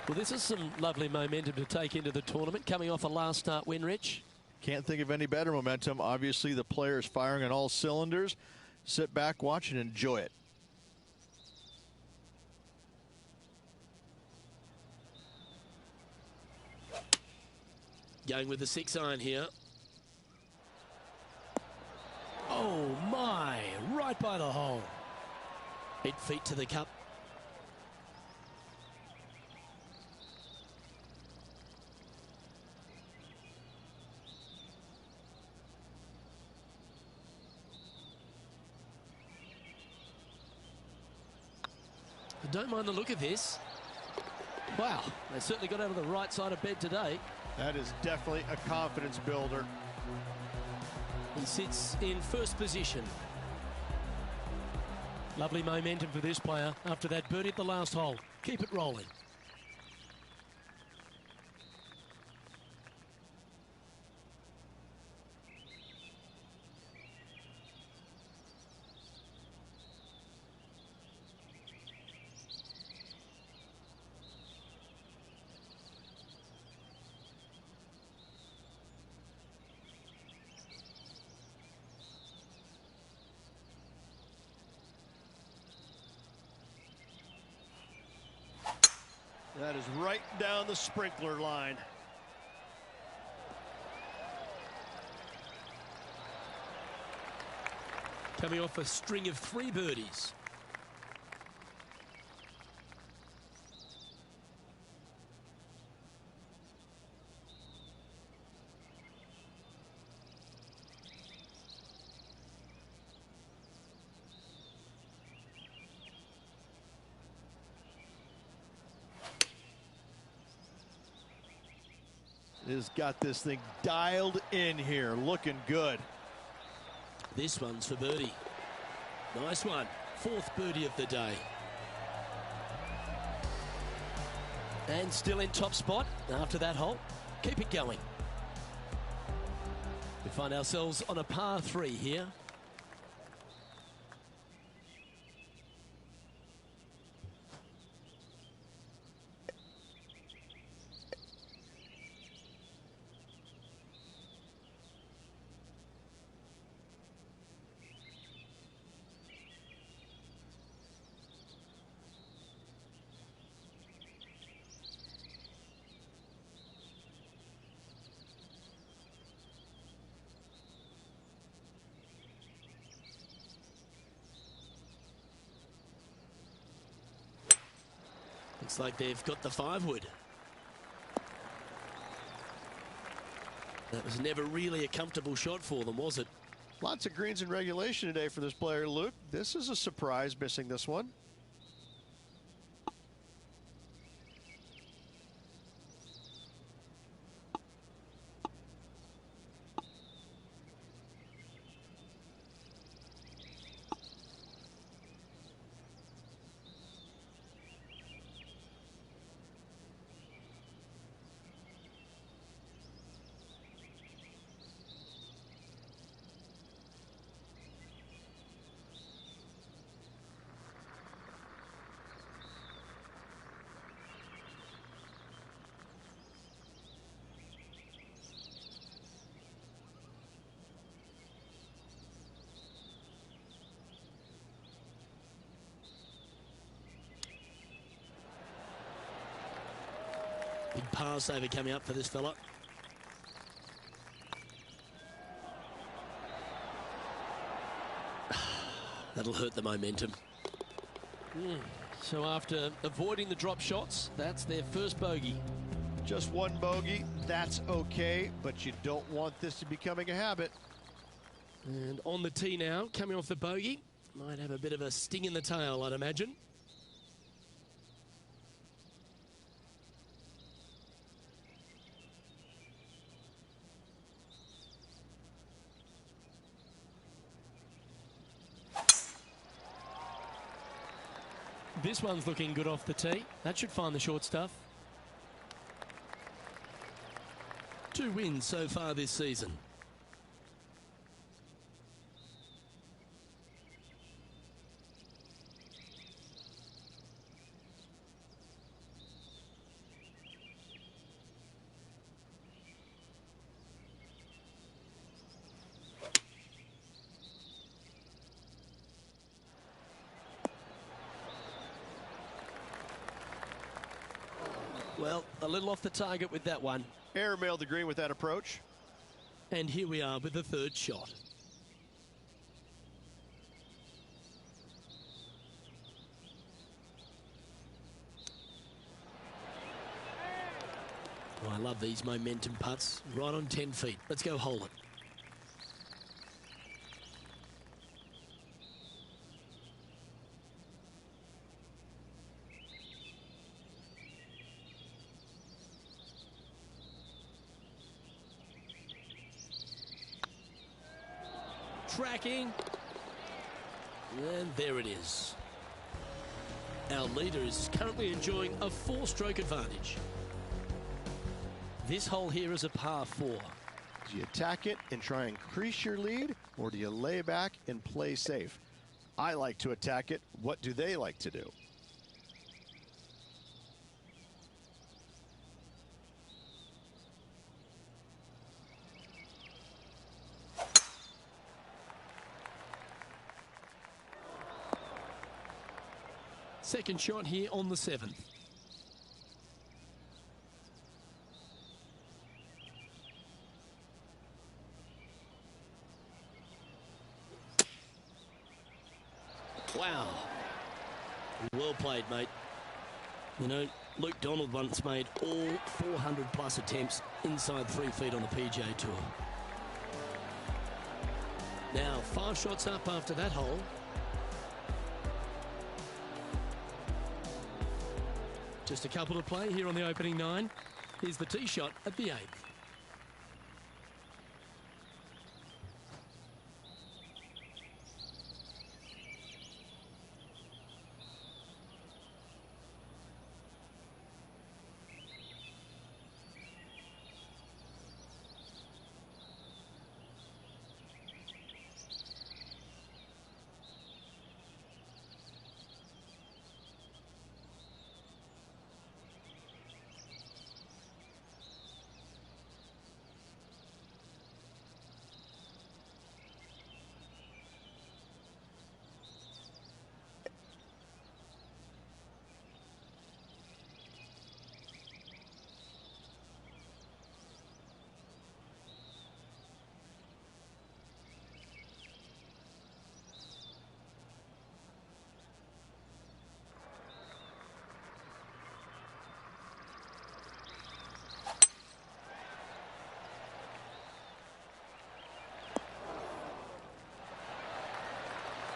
Well, this is some lovely momentum to take into the tournament, coming off a last start win, Rich. Can't think of any better momentum. Obviously, the players firing on all cylinders. Sit back, watch, and enjoy it. Going with the 6-iron here. Oh, my. Right by the hole. 8 feet to the cup. I don't mind the look of this. Wow, they certainly got out of the right side of bed today. That is definitely a confidence builder. He sits in first position. Lovely momentum for this player after that birdie at the last hole. Keep it rolling. That is right down the sprinkler line. Coming off a string of 3 birdies. Has got this thing dialed in here, looking good. This one's for birdie. Nice one. 4th birdie of the day. And still in top spot after that hole. Keep it going. We find ourselves on a par 3 here. Looks like they've got the 5-wood. That was never really a comfortable shot for them, was it? Lots of greens in regulation today for this player, Luke. This is a surprise, missing this one. Big par saver coming up for this fella. That'll hurt the momentum. So after avoiding the drop shots, that's their first bogey. Just one bogey, that's okay, but you don't want this to becoming a habit. And on the tee now, coming off the bogey. Might have a bit of a sting in the tail, I'd imagine. This one's looking good off the tee. That should find the short stuff. 2 wins so far this season. Well, a little off the target with that one. Airmailed the green with that approach. And here we are with the 3rd shot. Oh, I love these momentum putts. Right on 10 feet. Let's go hole it. Tracking, and there it is. Our leader is currently enjoying a 4-stroke advantage. This hole here is a par 4. Do you attack it and try and increase your lead, or do you lay back and play safe? I like to attack it. What do they like to do? Second shot here on the 7th. Wow. Well played, mate. You know, Luke Donald once made all 400 plus attempts inside 3 feet on the PGA Tour. Now, 5 shots up after that hole. Just a couple to play here on the opening 9. Here's the tee shot at the 8th.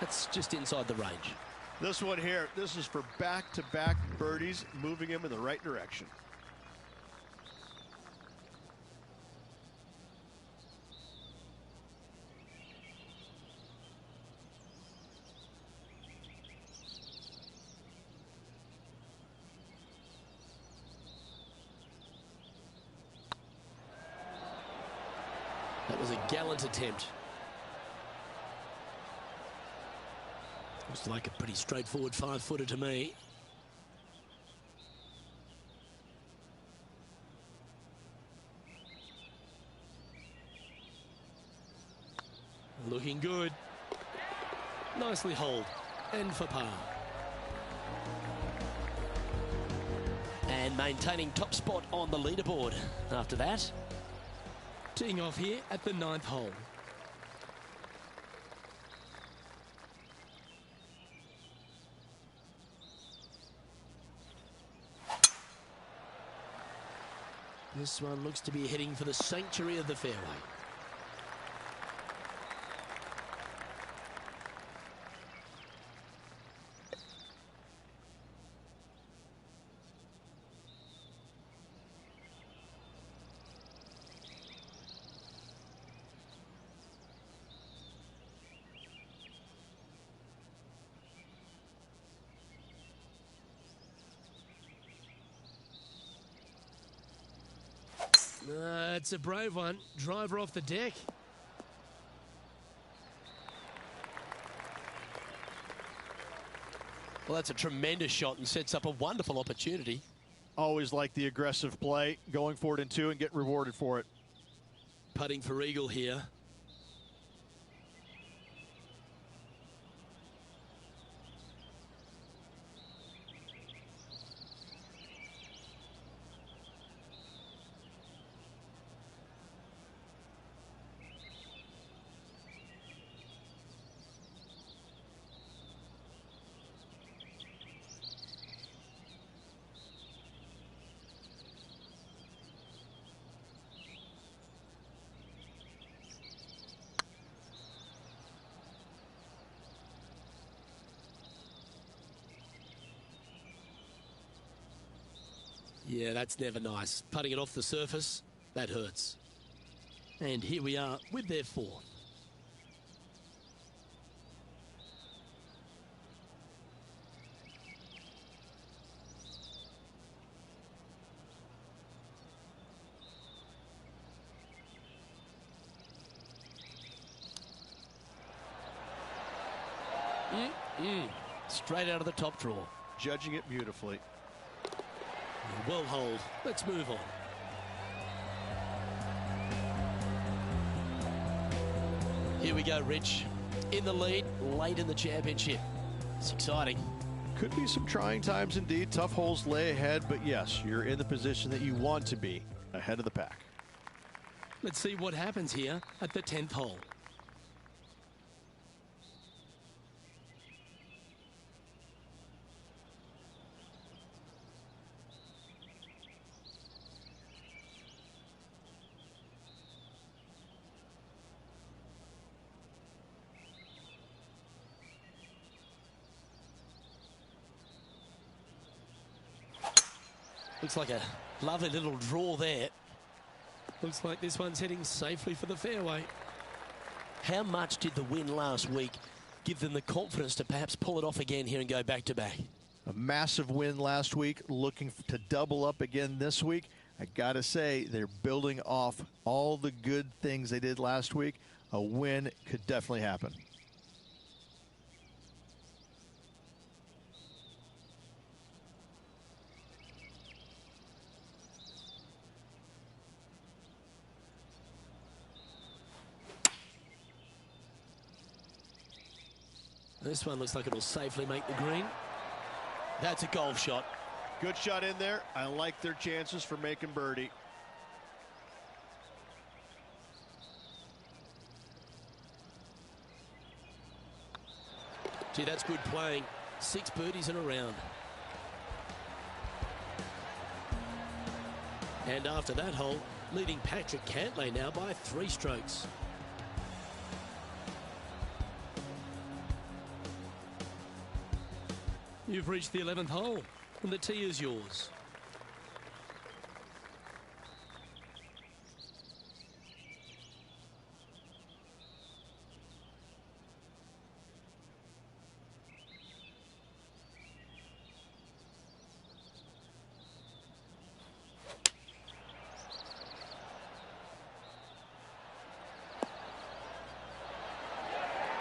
That's just inside the range. This one here, this is for back-to-back birdies, moving him in the right direction. That was a gallant attempt. Looks like a pretty straightforward 5-footer to me. Looking good. Nicely holed. And for par. And maintaining top spot on the leaderboard after that. Teeing off here at the 9th hole. This one looks to be heading for the sanctuary of the fairway. It's a brave one. Driver off the deck. Well, that's a tremendous shot and sets up a wonderful opportunity. Always like the aggressive play, going for it in two and get rewarded for it. Putting for eagle here. Yeah, that's never nice. Putting it off the surface, that hurts. And here we are with their fourth. Straight out of the top draw. Judging it beautifully. Well hold. Let's move on. Here we go, Rich. In the lead, late in the championship. It's exciting. Could be some trying times indeed. Tough holes lay ahead, but yes, you're in the position that you want to be, ahead of the pack. Let's see what happens here at the 10th hole. Looks like a lovely little draw there. Looks like this one's heading safely for the fairway. How much did the win last week give them the confidence to perhaps pull it off again here and go back-to-back? A massive win last week, looking to double up again this week. I got to say, they're building off all the good things they did last week. A win could definitely happen. This one looks like it'll safely make the green. That's a golf shot. Good shot in there. I like their chances for making birdie. Gee, that's good playing. 6 birdies in a round. And after that hole, leading Patrick Cantlay now by 3 strokes. You've reached the 11th hole, and the tee is yours.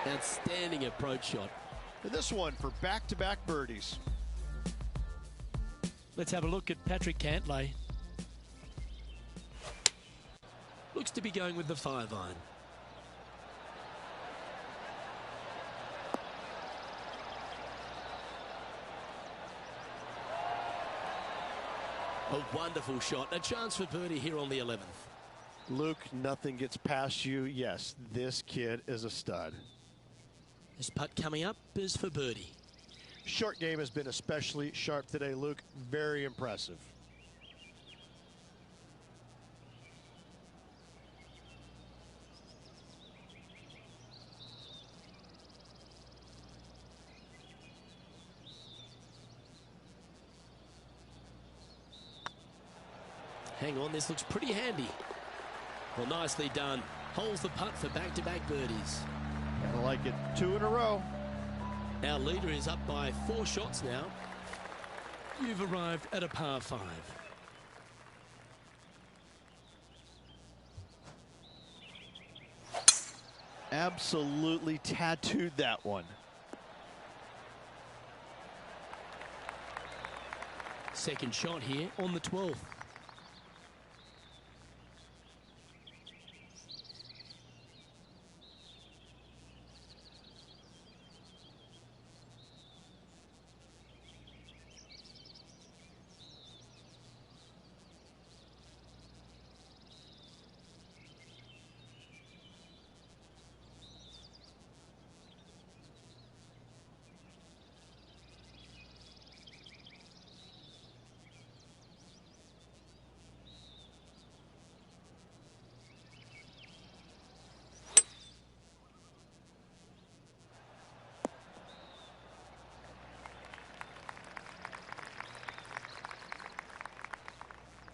Outstanding approach shot. And this one for back-to-back birdies. Let's have a look at Patrick Cantlay. Looks to be going with the 5-iron. A wonderful shot. A chance for birdie here on the 11th. Luke, nothing gets past you. Yes, this kid is a stud. This putt coming up is for birdie. Short game has been especially sharp today, Luke. Very impressive. Hang on, this looks pretty handy. Well, nicely done. Holds the putt for back-to-back birdies. I like it. 2 in a row. Our leader is up by 4 shots now. You've arrived at a par 5. Absolutely tattooed that one. Second shot here on the 12th.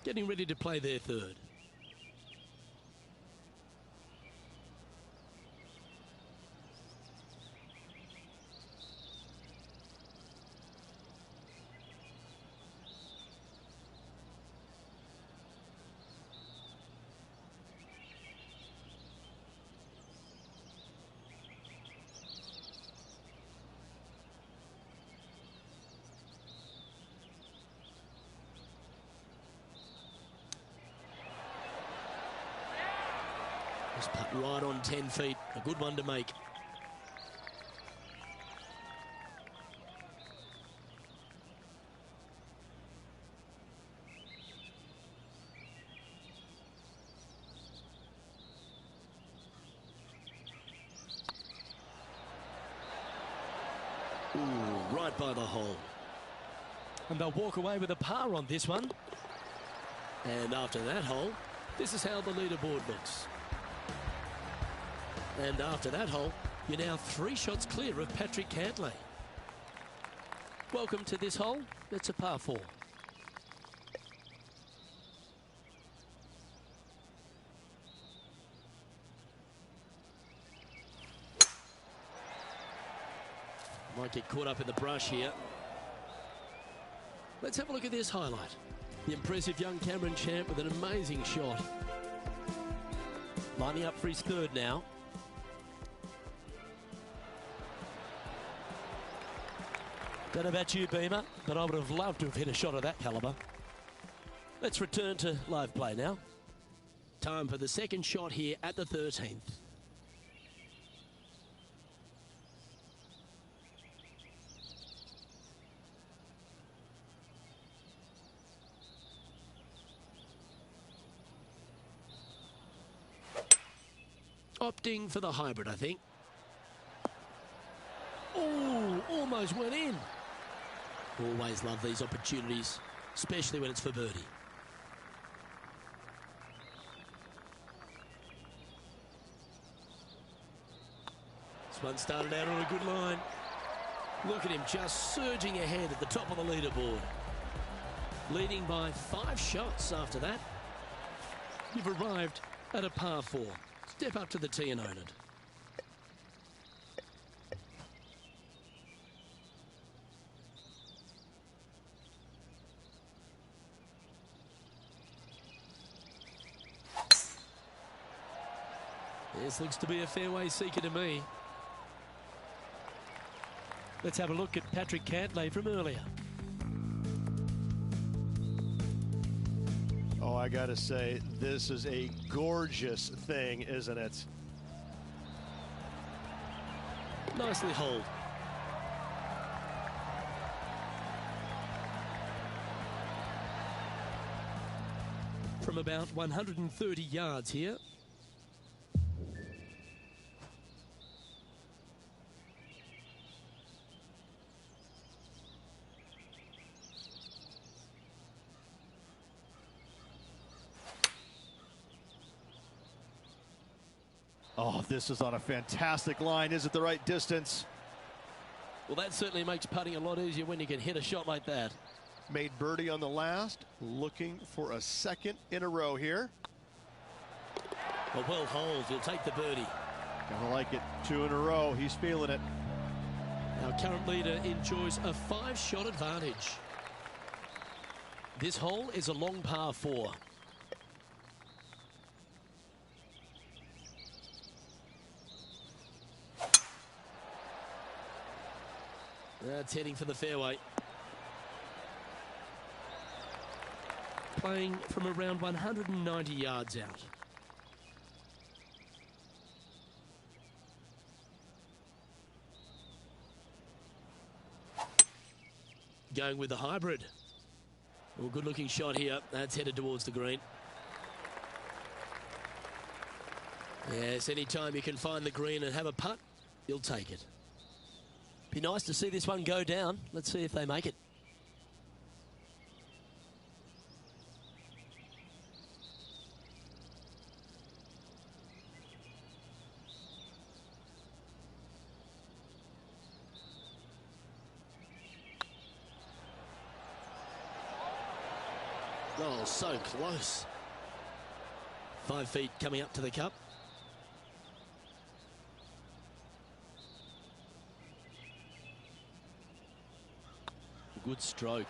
Getting ready to play their third. Just putt right on 10 feet. A good one to make. Ooh, right by the hole. And they'll walk away with a par on this one. And after that hole, this is how the leaderboard looks. And after that hole, you're now 3 shots clear of Patrick Cantlay. Welcome to this hole. It's a par 4. Might get caught up in the brush here. Let's have a look at this highlight. The impressive young Cameron Champ with an amazing shot. Lining up for his third now. Don't know about you, Beamer, but I would have loved to have hit a shot of that calibre. Let's return to live play now. Time for the second shot here at the 13th. Opting for the hybrid, I think. Oh, almost went in. Always love these opportunities, especially when it's for birdie. This one started out on a good line. Look at him just surging ahead at the top of the leaderboard. Leading by 5 shots after that. You've arrived at a par 4. Step up to the tee and own it. This looks to be a fairway seeker to me. Let's have a look at Patrick Cantlay from earlier. Oh, I gotta say, this is a gorgeous thing, isn't it? Nicely holed. From about 130 yards here. Oh, this is on a fantastic line. Is it the right distance? Well, that certainly makes putting a lot easier when you can hit a shot like that. Made birdie on the last. Looking for a second in a row here. A well holed. He'll take the birdie. Gonna like it. 2 in a row. He's feeling it. Our current leader enjoys a 5-shot advantage. This hole is a long par 4. That's heading for the fairway. Playing from around 190 yards out. Going with the hybrid. Well, good looking shot here. That's headed towards the green. Yes, anytime you can find the green and have a putt, you'll take it. Be nice to see this one go down. Let's see if they make it. Oh, so close. 5 feet coming up to the cup. Good stroke.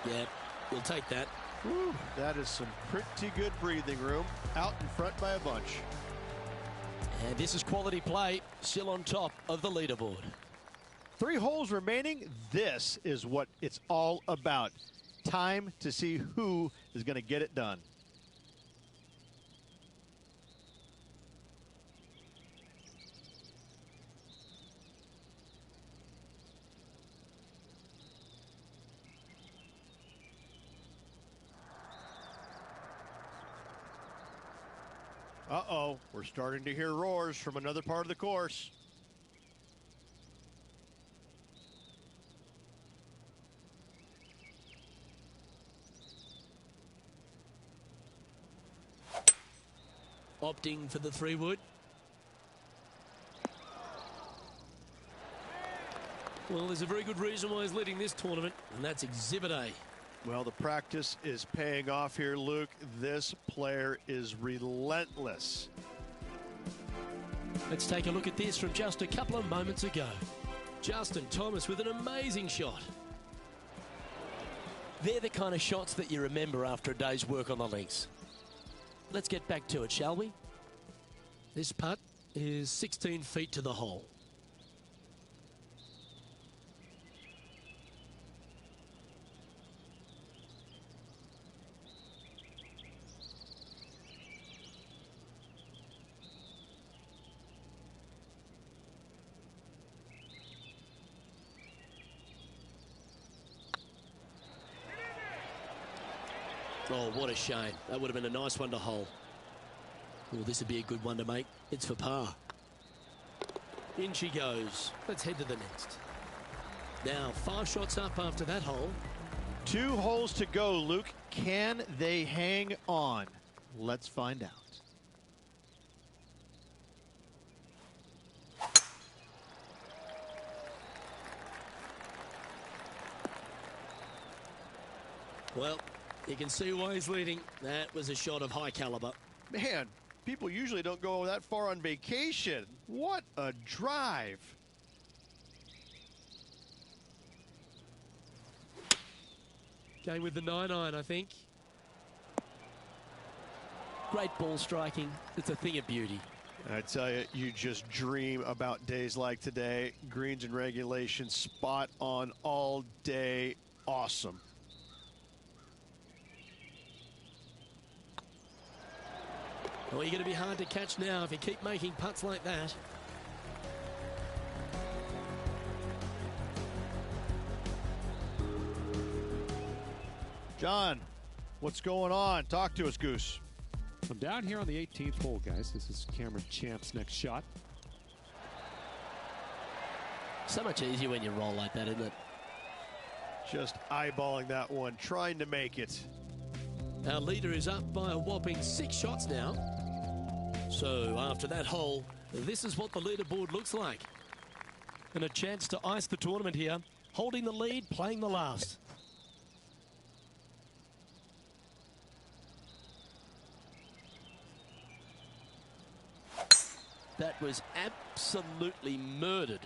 Yeah, we'll take that. Woo, that is some pretty good breathing room. Out in front by a bunch. And this is quality play, still on top of the leaderboard. 3 holes remaining. This is what it's all about. Time to see who is going to get it done. Uh-oh, we're starting to hear roars from another part of the course. Opting for the 3-wood. Well, there's a very good reason why he's leading this tournament, and that's Exhibit A. Well, the practice is paying off here, Luke. This player is relentless. Let's take a look at this from just a couple of moments ago. Justin Thomas with an amazing shot. They're the kind of shots that you remember after a day's work on the links. Let's get back to it, shall we? This putt is 16 feet to the hole. Oh, what a shame. That would have been a nice one to hole. Oh, this would be a good one to make. It's for par. In she goes. Let's head to the next. Now, 5 shots up after that hole. 2 holes to go, Luke. Can they hang on? Let's find out. Well, you can see why he's leading. That was a shot of high caliber. Man, people usually don't go that far on vacation. What a drive. Going with the 9-iron, I think. Great ball striking. It's a thing of beauty. I tell you, you just dream about days like today. Greens and regulation, spot on all day. Awesome. Well, you're going to be hard to catch now if you keep making putts like that. John, what's going on? Talk to us, Goose. I'm down here on the 18th hole, guys. This is Cameron Champ's next shot. So much easier when you roll like that, isn't it? Just eyeballing that one, trying to make it. Our leader is up by a whopping 6 shots now. So after that hole, this is what the leaderboard looks like. And a chance to ice the tournament here. Holding the lead, playing the last. That was absolutely murdered.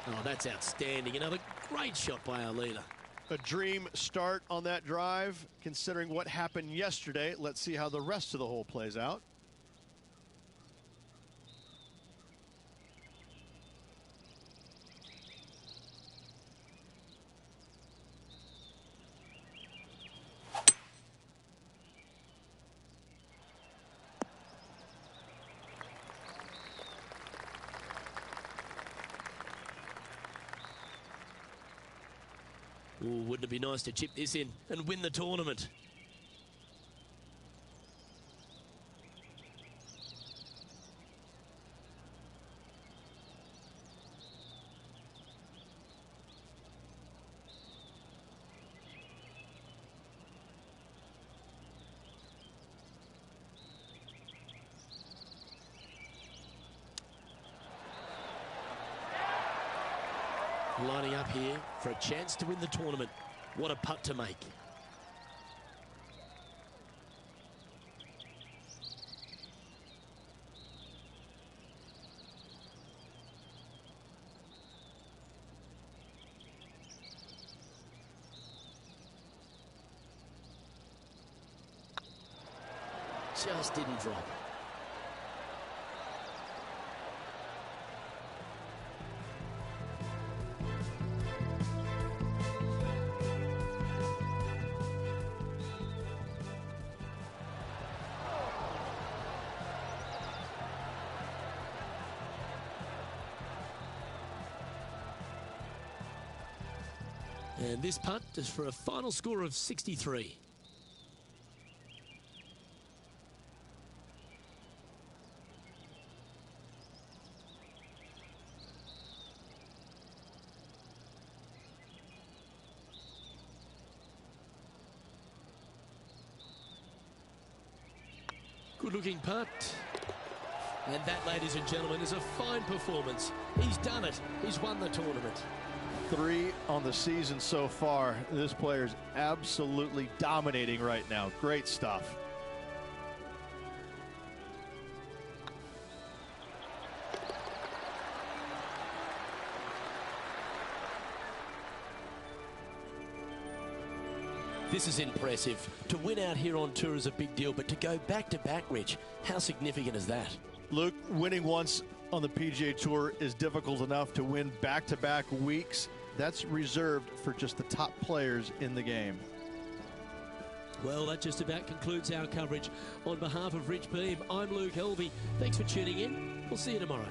Oh, that's outstanding. Another great shot by our leader. A dream start on that drive, considering what happened yesterday. Let's see how the rest of the hole plays out. Ooh, wouldn't it be nice to chip this in and win the tournament? Lining up here for a chance to win the tournament. What a putt to make. Just didn't drop. And this putt is for a final score of 63. Good looking putt. And that, ladies and gentlemen, is a fine performance. He's done it. He's won the tournament. 3 on the season so far. This player's absolutely dominating right now. Great stuff. This is impressive. To win out here on tour is a big deal, but to go back-to-back, Rich, how significant is that? Luke, winning once on the PGA Tour is difficult enough. To win back-to-back weeks, that's reserved for just the top players in the game. Well, that just about concludes our coverage. On behalf of Rich Beam, I'm Luke Helvey. Thanks for tuning in. We'll see you tomorrow.